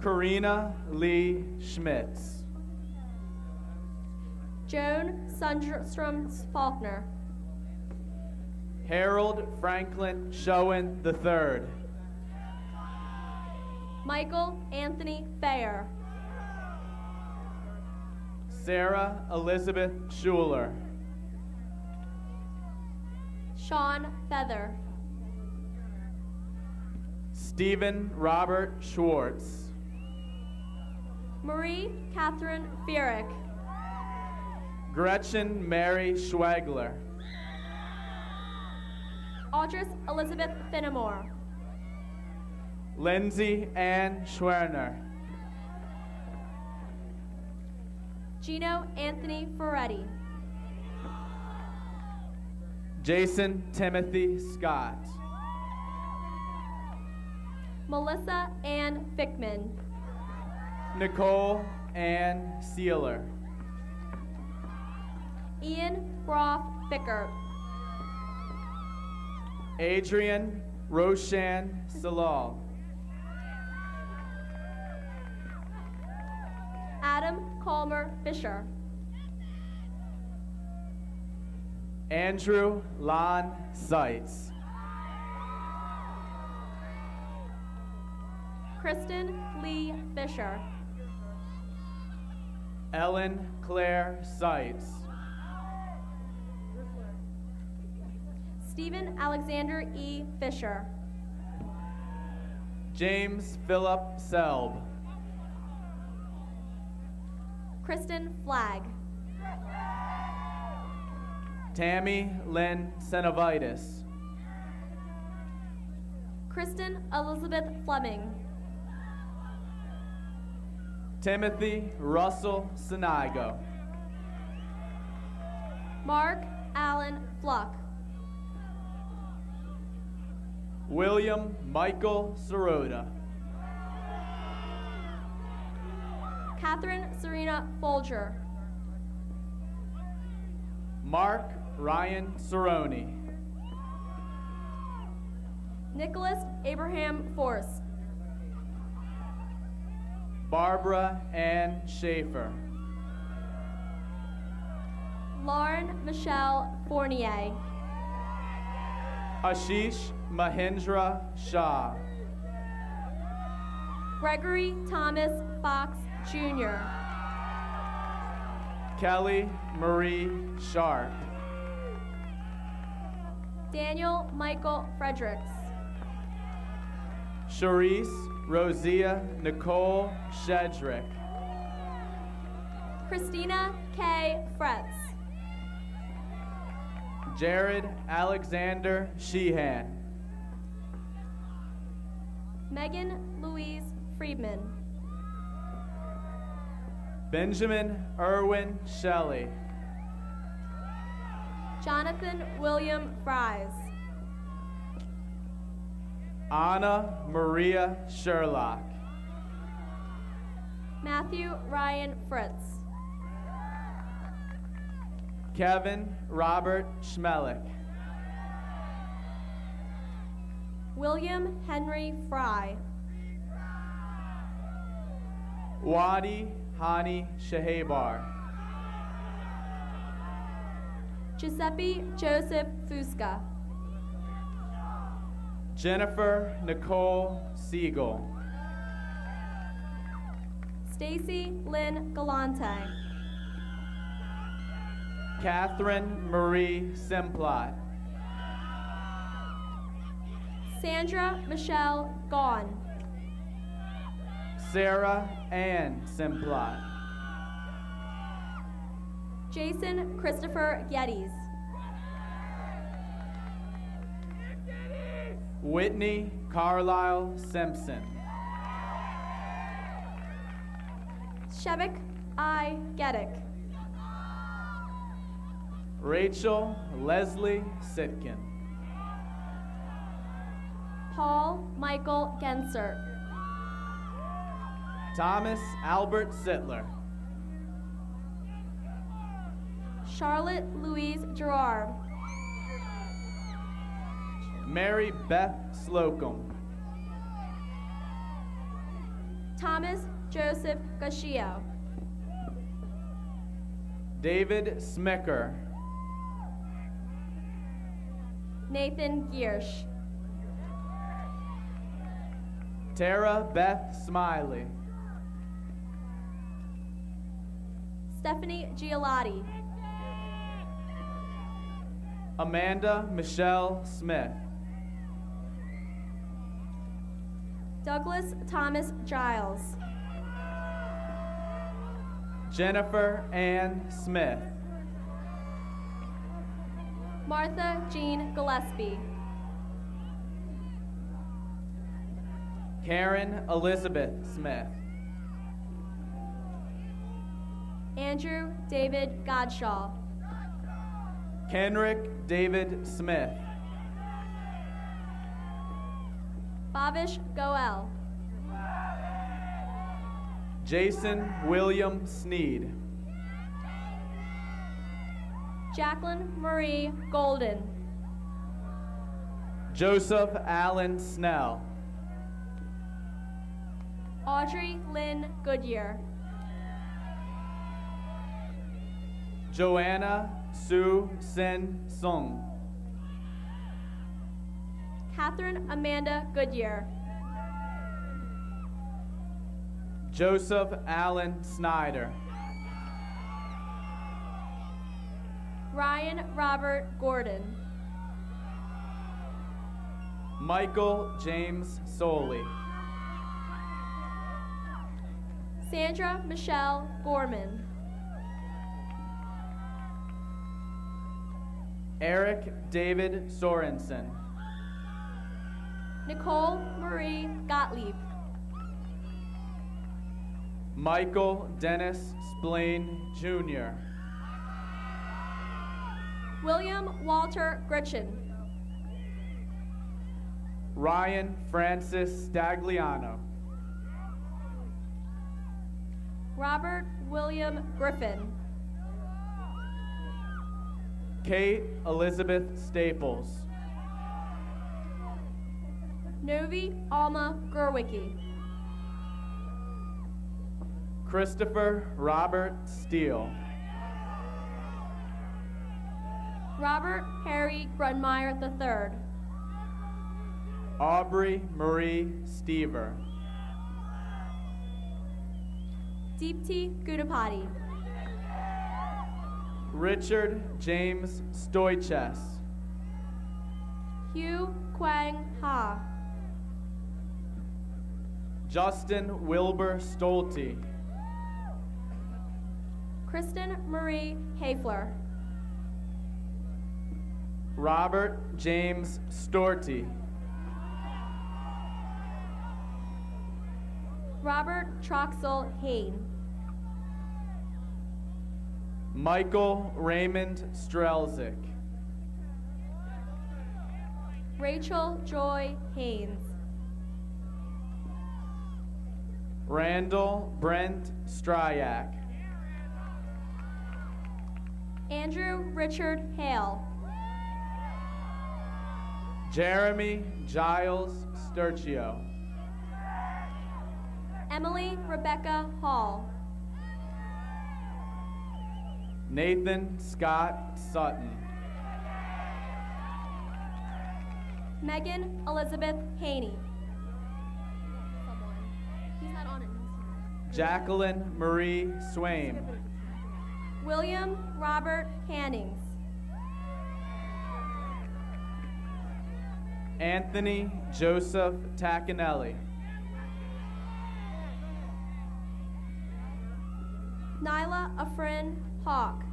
Karina Lee Schmitz. Joan Sundstrom Faulkner. Harold Franklin Schoen III. Michael Anthony Fair. Sarah Elizabeth Schuler. Sean Feather. Stephen Robert Schwartz. Marie Catherine Fierick. Gretchen Mary Schwegler. Audrey Elizabeth Finnemore. Lindsay Ann Schwerner. Gino Anthony Ferretti. Jason Timothy Scott. Melissa Ann Fickman. Nicole Ann Sealer. Ian Groff Fickert. Adrian Roshan Salal. Adam Colmer Fisher. Andrew Lon Seitz. Kristen Lee Fisher. Ellen Claire Seitz. Stephen Alexander E. Fisher. James Philip Selb. Kristen Flagg. Tammy Lynn Senovitis. Kristen Elizabeth Fleming. Timothy Russell Sinigo. Mark Allen Fluck. William Michael Sirota. Catherine Serena Folger. Mark Ryan Cerrone. Nicholas Abraham Force. Barbara Ann Schaefer. Lauren Michelle Fournier. Ashish Mahindra Shah. Gregory Thomas Fox Jr. Kelly Marie Sharp. Daniel Michael Fredericks. Charisse Rosia Nicole Shedrick. Christina K. Fretz. Jared Alexander Sheehan. Megan Louise Friedman. Benjamin Irwin Shelley. Jonathan William Fries. Anna Maria Sherlock. Matthew Ryan Fritz. Kevin Robert Schmelik. William Henry Fry. Wadi Hani Shahebar. Giuseppe Joseph Fusca. Jennifer Nicole Siegel. Stacy Lynn Galante. Catherine Marie Simplot. Sandra Michelle Gone. Sarah Ann Simplot. Jason Christopher Geddes. Whitney Carlisle Simpson. Shevik I. Geddick. Rachel Leslie Sitkin. Paul Michael Gensert. Thomas Albert Sittler. Charlotte Louise Gerard. Mary Beth Slocum. Thomas Joseph Gashio. David Smicker. Nathan Giersch. Tara Beth Smiley. Stephanie Giolotti. Amanda Michelle Smith. Douglas Thomas Giles. Jennifer Ann Smith. Martha Jean Gillespie. Karen Elizabeth Smith. Andrew David Godshaw. Kenrick David Smith. Bavish Goel. Jason William Sneed. Jacqueline Marie Golden. Joseph Allen Snell. Audrey Lynn Goodyear. Joanna Sue Sin Sung. Catherine Amanda Goodyear. Joseph Allen Snyder. Ryan Robert Gordon. Michael James Soley. Sandra Michelle Gorman. Eric David Sorensen. Nicole Marie Gottlieb. Michael Dennis Splain Jr. William Walter Gritchen. Ryan Francis Stagliano. Robert William Griffin. Kate Elizabeth Staples. Novi Alma Gerwicki. Christopher Robert Steele. Robert Harry Grunmeyer III. Aubrey Marie Stever. Deepti Gudapati. Richard James Stoiches. Hugh Quang Ha. Justin Wilbur Stolte. Kristen Marie Hafler. Robert James Storty. Robert Troxel Hain. Michael Raymond Strelzik. Rachel Joy Haynes. Randall Brent Stryak. Andrew Richard Hale. Jeremy Giles Sturcio. Emily Rebecca Hall. Nathan Scott Sutton. Megan Elizabeth Haney. Jacqueline Marie Swaim. William Robert Hannings. Anthony Joseph Tacanelli. Nyla Afrin Hawk.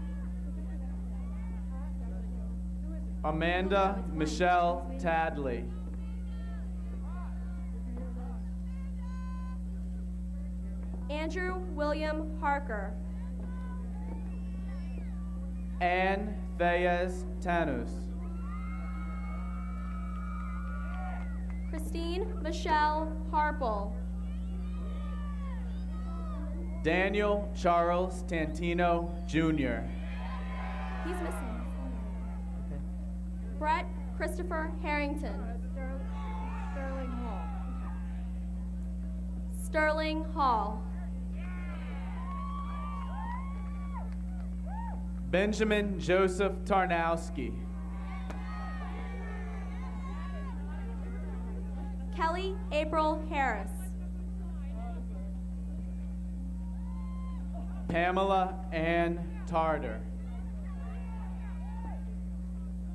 Amanda Michelle Tadley. Andrew William Harker. Ann Thayez Tanus. Christine Michelle Harple. Daniel Charles Tantino Jr. He's missing. Brett Christopher Harrington. Sterling Hall. Sterling Hall. Benjamin Joseph Tarnowski. Kelly April Harris. Pamela Ann Tarter.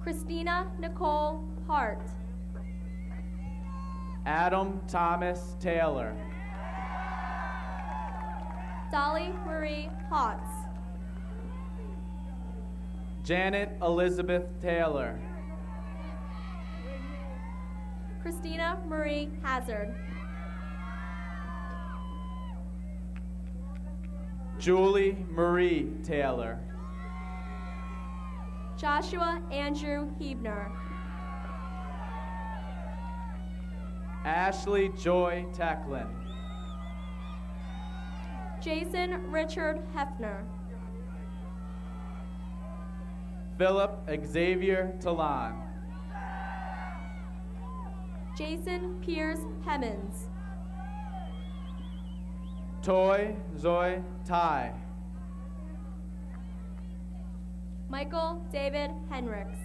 Christina Nicole Hart. Adam Thomas Taylor. Dolly Marie Hotz. Janet Elizabeth Taylor. Christina Marie Hazard. Julie Marie Taylor. Joshua Andrew Hebner. Ashley Joy Tecklin. Jason Richard Hefner. Philip Xavier Talon. Jason Piers Hemmons. Toy Zoe Tai. Michael David Henricks.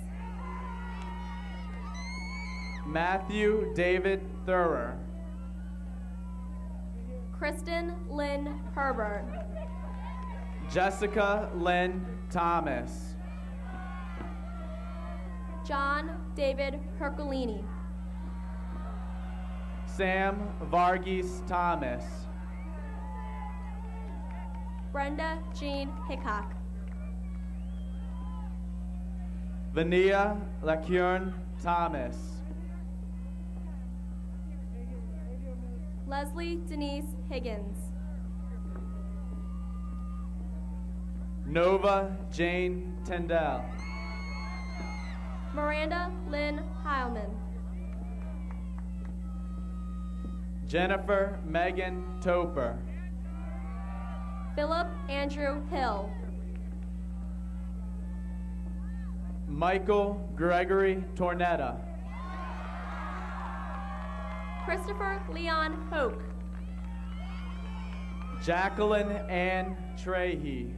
Matthew David Thurer. Kristen Lynn Herbert. Jessica Lynn Thomas. John David Herculini. Sam Varghese Thomas. Brenda Jean Hickok. Vania Lacurne Thomas. Leslie Denise Higgins. Nova Jane Tendell. Miranda Lynn Heilman. Jennifer Megan Toper. Philip Andrew Hill. Michael Gregory Tornetta. Christopher Leon Hoke. Jacqueline Ann Trahey.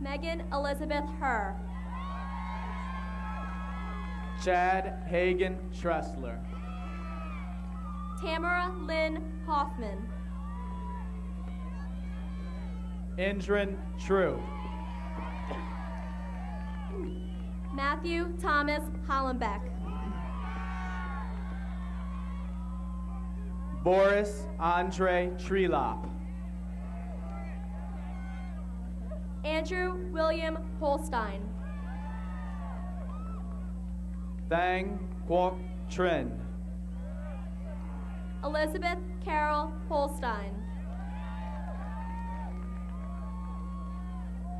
Megan Elizabeth Herr. Chad Hagan Tressler. Tamara Lynn Hoffman. Indran True. Matthew Thomas Hollenbeck. Boris Andre Trelop. Andrew William Holstein. Thang Quoc Trin. Elizabeth Carol Holstein.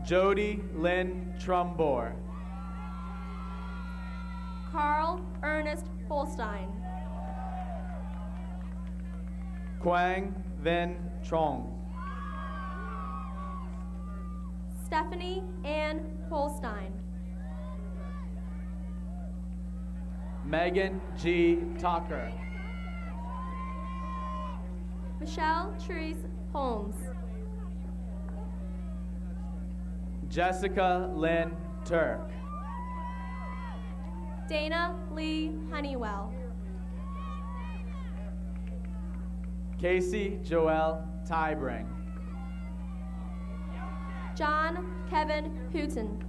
Jody Lynn Trumbore. Carl Ernest Holstein. Quang Vinh Trong. Stephanie Ann Holstein. Megan G. Tucker. Michelle Therese Holmes. Jessica Lynn Turk. Dana Lee Honeywell. Casey Joelle Tybring. John Kevin Hooton.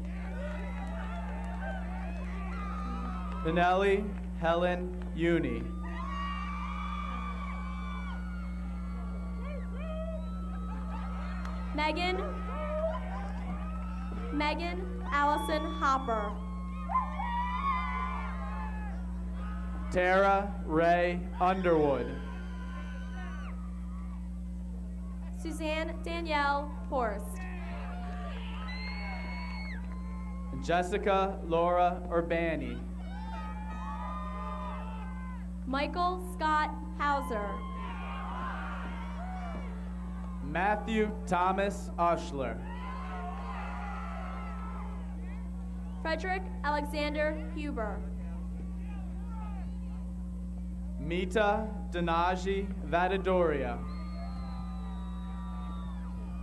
Benelli Helen Uni. Megan Allison Hopper. Tara Ray Underwood. Suzanne Danielle Horst. Jessica Laura Urbani. Michael Scott Hauser. Matthew Thomas Ushler. Frederick Alexander Huber. Mita Donaji Vadadoria.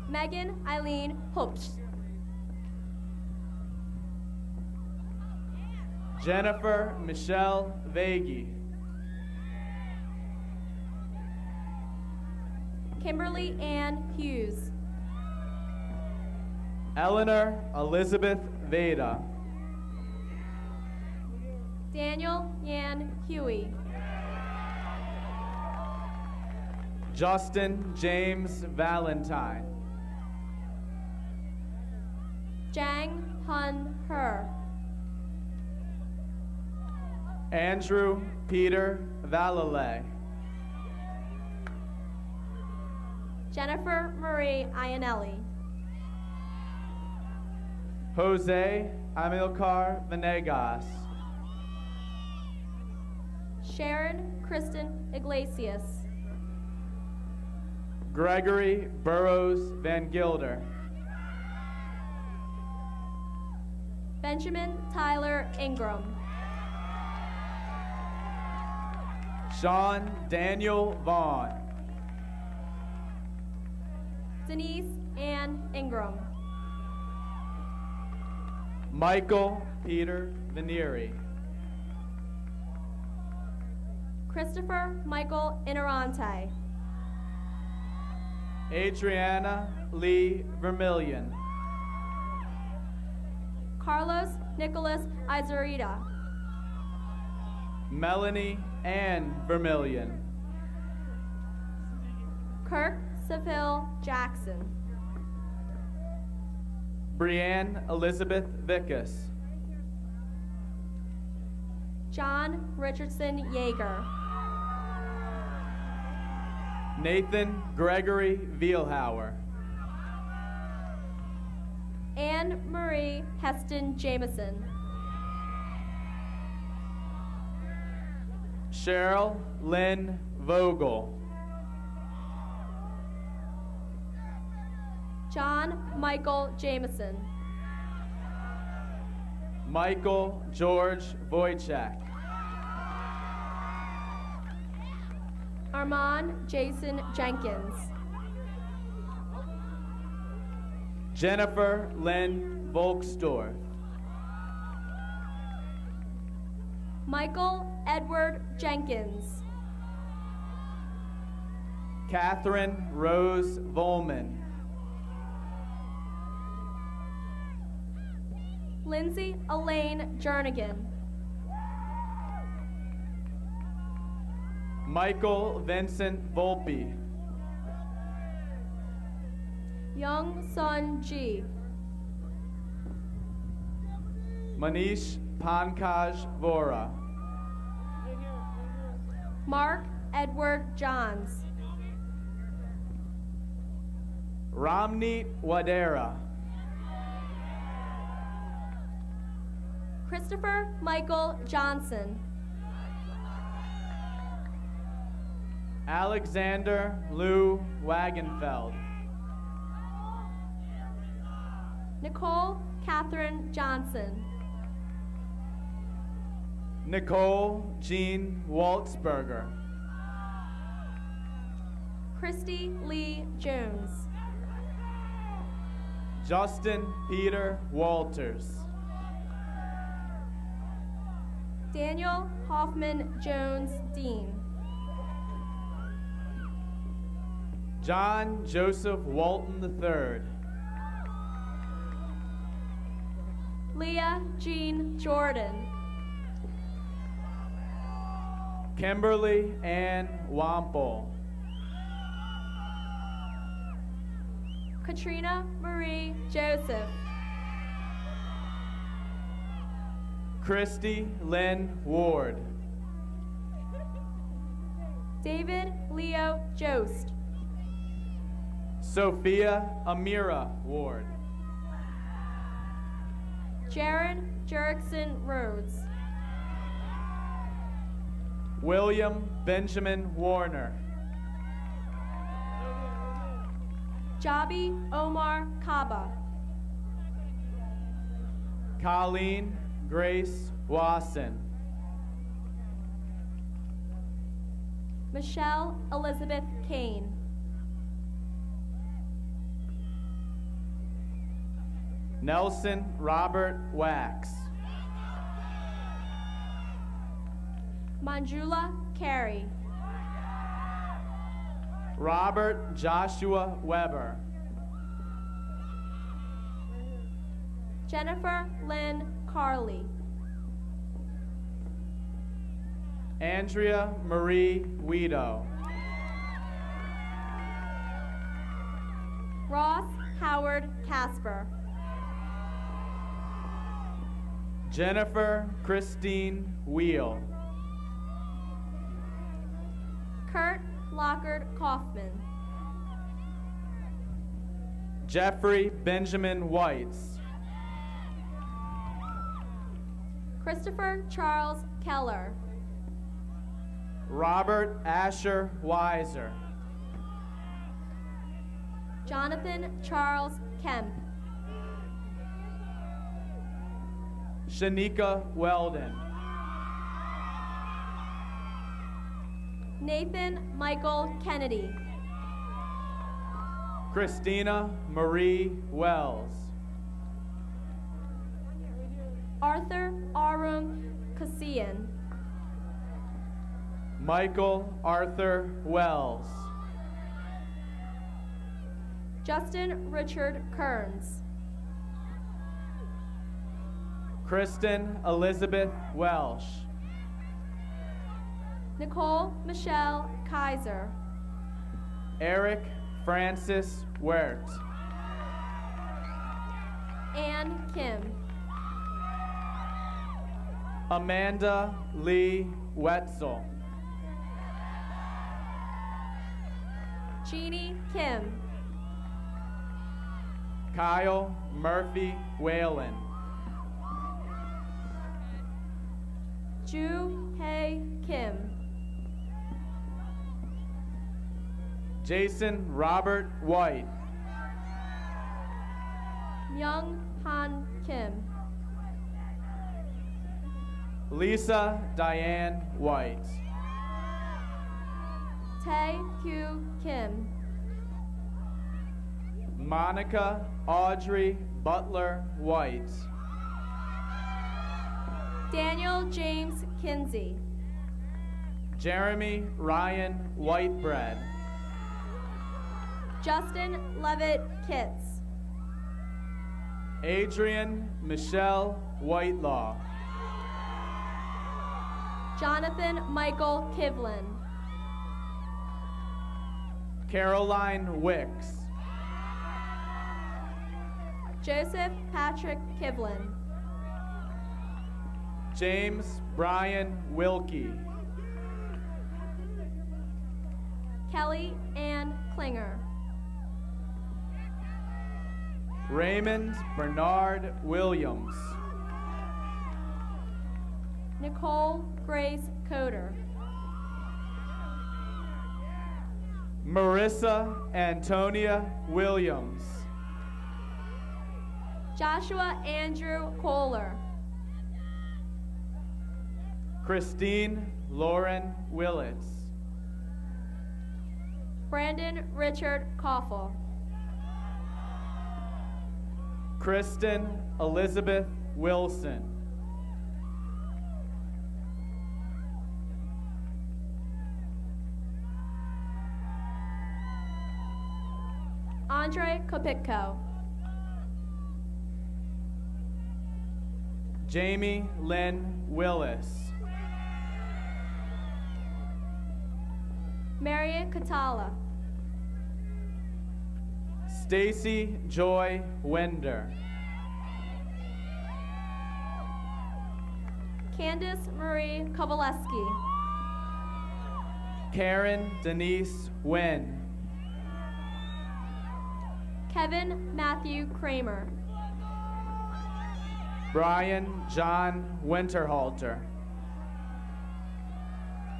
Megan Eileen Hopsch. Jennifer Michelle Vagey. Kimberly Ann Hughes. Eleanor Elizabeth Veda. Daniel Yan Huey. Justin James Valentine. Jang Hun Her. Andrew Peter Valalay. Jennifer Marie Iannelli. Jose Amilcar Venegas. Sharon Kristen Iglesias. Gregory Burrows Van Gilder. Benjamin Tyler Ingram. Sean Daniel Vaughn. Denise Ann Ingram. Michael Peter Venieri. Christopher Michael Inerante. Adriana Lee Vermillion. Carlos Nicholas Izarita. Melanie Ann Vermillion. Kirk Seville Jackson. Brianne Elizabeth Vickus. John Richardson Yeager. Nathan Gregory Vielhauer. Anne Marie Heston Jameson. Cheryl Lynn Vogel. John Michael Jameson. Michael George Wojciech. Armand Jason Jenkins. Jennifer Lynn Volksdorf. Michael Edward Jenkins. Catherine Rose Volman. Lindsay Elaine Jernigan. Michael Vincent Volpe. Young Sun Ji. Manish Pankaj Vora. Mark Edward Johns. Ramneet Wadera. Christopher Michael Johnson. Alexander Lou Wagenfeld. Nicole Catherine Johnson. Nicole Jean Waltzberger. Christy Lee Jones. Justin Peter Walters. Daniel Hoffman Jones Dean. John Joseph Walton III. Leah Jean Jordan. Kimberly Ann Wample. Katrina Marie Joseph. Christy Lynn Ward. David Leo Jost. Sophia Amira Ward. Jaron Jerickson Rhodes. William Benjamin Warner. Jabi Omar Kaba. Colleen Grace Wasson. Michelle Elizabeth Kane. Nelson Robert Wax. Manjula Carey. Robert Joshua Weber. Jennifer Lynn Carley. Andrea Marie Guido. Ross Howard Casper. Jennifer Christine Wheel. Kurt Lockard Kaufman. Jeffrey Benjamin Whites. Christopher Charles Keller. Robert Asher Weiser. Jonathan Charles Kemp. Shanika Weldon. Nathan Michael Kennedy. Christina Marie Wells. Arthur Arum Kassian. Michael Arthur Wells. Justin Richard Kearns. Kristen Elizabeth Welsh. Nicole Michelle Kaiser. Eric Francis Wirt. Ann Kim. Amanda Lee Wetzel. Jeannie Kim. Kyle Murphy Whalen. Ju Hae Kim. Jason Robert White. Myung Han Kim. Lisa Diane White. Tae Kyu Kim. Monica Audrey Butler White. Daniel James Kinsey. Jeremy Ryan Whitebread. Justin Levitt Kitts. Adrian Michelle Whitelaw. Jonathan Michael Kivlin. Caroline Wicks. Joseph Patrick Kivlin. James Brian Wilkie. Kelly Ann Klinger. Raymond Bernard Williams. Nicole Grace Coder. Marissa Antonia Williams. Joshua Andrew Kohler. Christine Lauren Willits. Brandon Richard Koffel. Kristen Elizabeth Wilson. Andre Kopitko. Jamie Lynn Willis. Marion Catala. Stacy Joy Wender. Candace Marie Kovaleski. Karen Denise Wynn. Kevin Matthew Kramer. Brian John Winterhalter.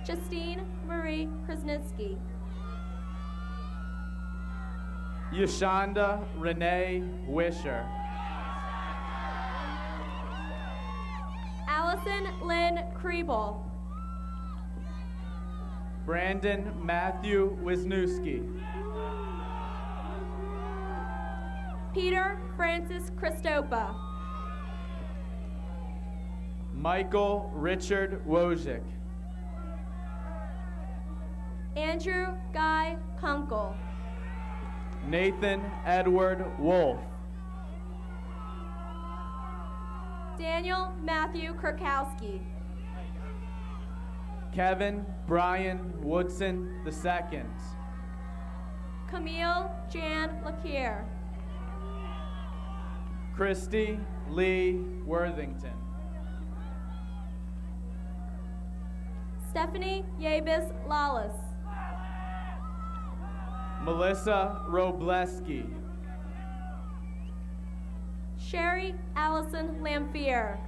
Justine Marie Krasnitsky. Yashonda Renee Wisher. Allison Lynn Kriebel. Brandon Matthew Wisniewski. Peter Francis Christopa. Michael Richard Wojcik. Andrew Guy Kunkel. Nathan Edward Wolf. Daniel Matthew Kurkowski. Kevin Brian Woodson II. Camille Jan Lakier. Christy Lee Worthington. Stephanie Yabis Lawless. Melissa Robleski. Sherry Allison Lamphere.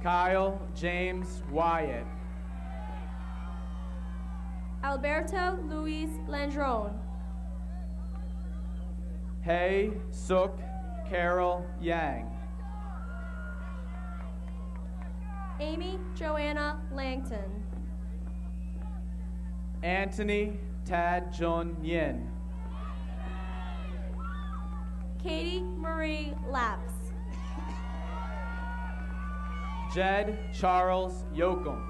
Kyle James Wyatt. Alberto Luis Landron. Hay Suk Carol Yang. Amy Joanna Langton. Anthony Tad Jun Yin. Katie Marie Laps. Jed Charles Yoakum.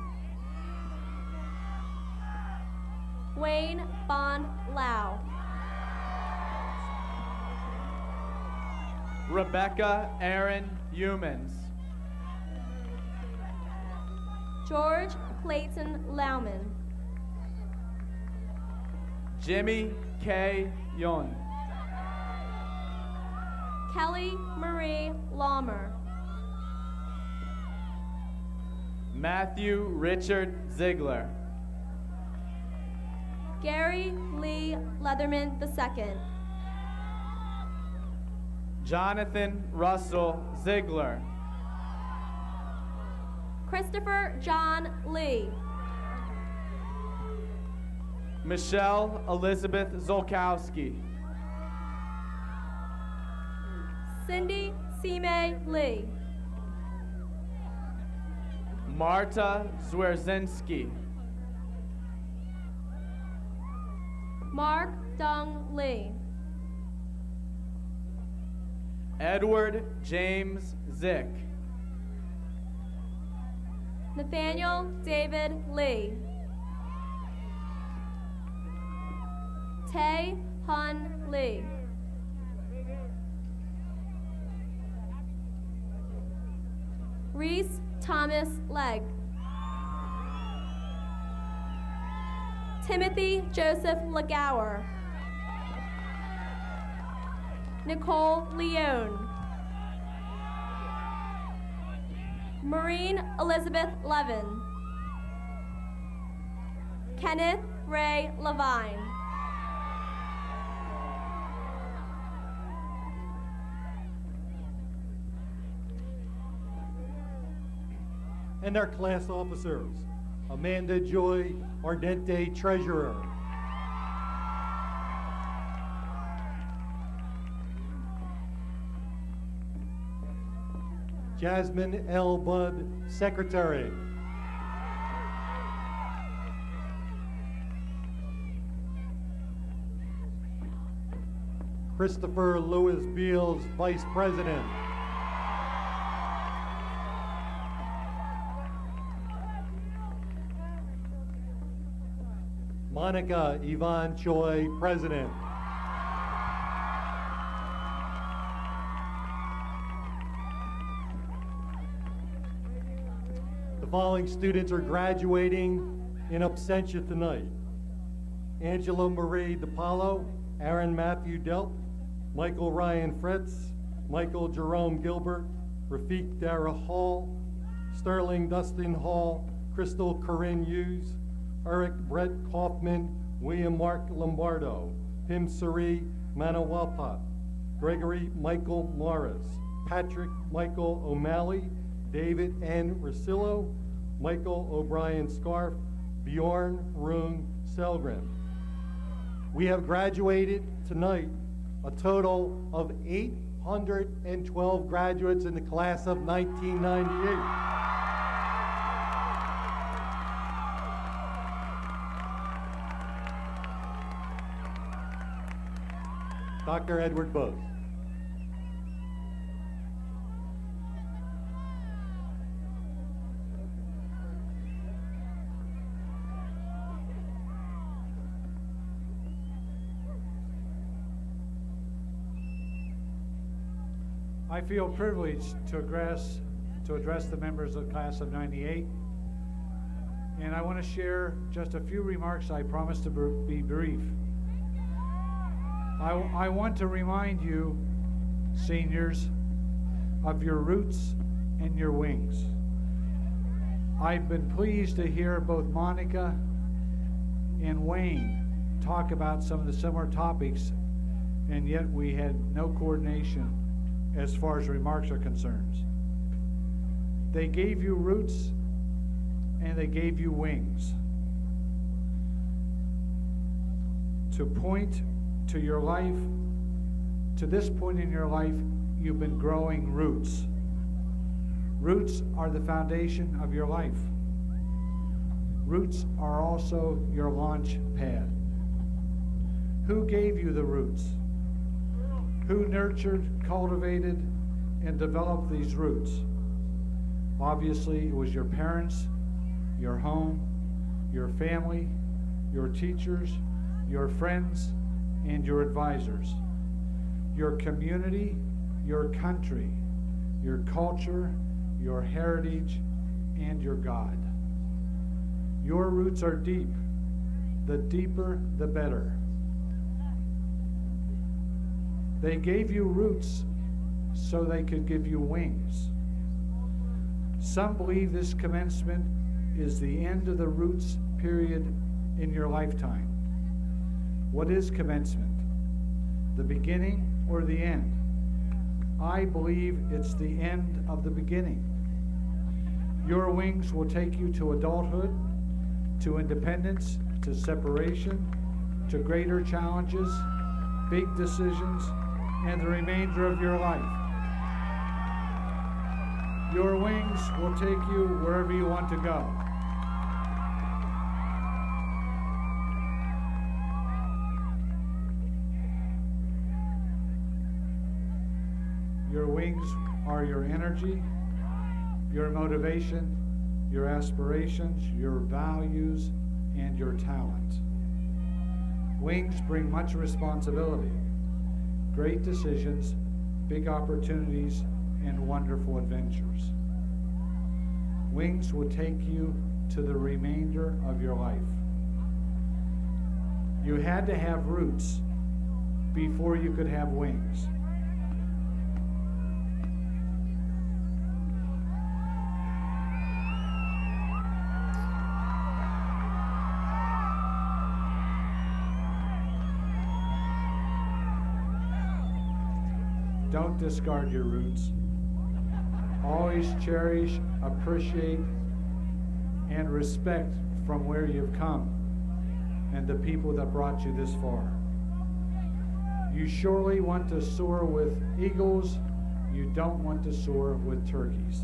Wayne Bond Lau. Rebecca Aaron Humans. George Clayton Lauman. Jimmy K. Yun. Kelly Marie Laumer. Matthew Richard Ziegler. Gary Lee Leatherman II. Jonathan Russell Ziegler. Christopher John Lee. Michelle Elizabeth Zolkowski. Cindy Sime Lee. Marta Zwierzinski. Mark Dung Lee. Edward James Zick. Nathaniel David Lee. Tae Hun Lee. Reese Thomas Legg. Timothy Joseph Legower. Nicole Leone. Maureen Elizabeth Levin. Kenneth Ray Levine. And our class officers, Amanda Joy Ardente, Treasurer. Jasmine L. Budd, Secretary. Christopher Lewis Beals, Vice President. Monica Yvonne Choi, President. The following students are graduating In absentia tonight, Angela Marie DiPaolo, Aaron Matthew Delp, Michael Ryan Fretz, Michael Jerome Gilbert, Rafiq Dara Hall, Sterling Dustin Hall, Crystal Corinne Hughes, Eric Brett Kaufman, William Mark Lombardo, Pim Suri Manawalpat, Gregory Michael Morris, Patrick Michael O'Malley, David N. Rosillo, Michael O'Brien Scarf, Bjorn Rune Selgren. We have graduated tonight a total of 812 graduates in the class of 1998. Dr. Edward Bose. I feel privileged to address the members of the class of 98, and I want to share just a few remarks. I promise to be brief. I want to remind you, seniors, of your roots and your wings. I've been pleased to hear both Monica and Wayne talk about some of the similar topics, and yet we had no coordination as far as remarks are concerned. They gave you roots and they gave you wings. To point to your life, to this point in your life, you've been growing roots. Roots are the foundation of your life. Roots are also your launch pad. Who gave you the roots? Who nurtured, cultivated, and developed these roots? Obviously, it was your parents, your home, your family, your teachers, your friends, and your advisors. Your community, your country, your culture, your heritage, and your God. Your roots are deep. The deeper, the better. They gave you roots so they could give you wings. Some believe this commencement is the end of the roots period in your lifetime. What is commencement? The beginning or the end? I believe it's the end of the beginning. Your wings will take you to adulthood, to independence, to separation, to greater challenges, big decisions, and the remainder of your life. Your wings will take you wherever you want to go. Your wings are your energy, your motivation, your aspirations, your values, and your talent. Wings bring much responsibility, great decisions, big opportunities, and wonderful adventures. Wings will take you to the remainder of your life. You had to have roots before you could have wings. Don't discard your roots. Always cherish, appreciate, and respect from where you've come and the people that brought you this far. You surely want to soar with eagles. You don't want to soar with turkeys.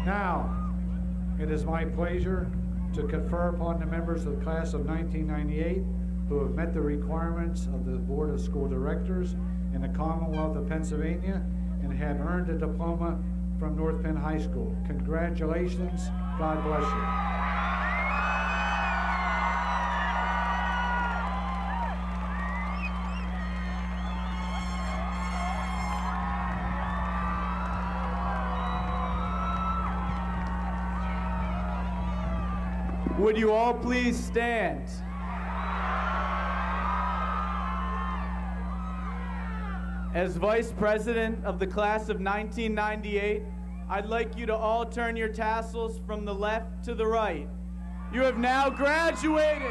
Now, it is my pleasure to confer upon the members of the class of 1998 who have met the requirements of the Board of School Directors in the Commonwealth of Pennsylvania and have earned a diploma from North Penn High School. Congratulations. God bless you. Would you all please stand? As Vice President of the class of 1998, I'd like you to all turn your tassels from the left to the right. You have now graduated.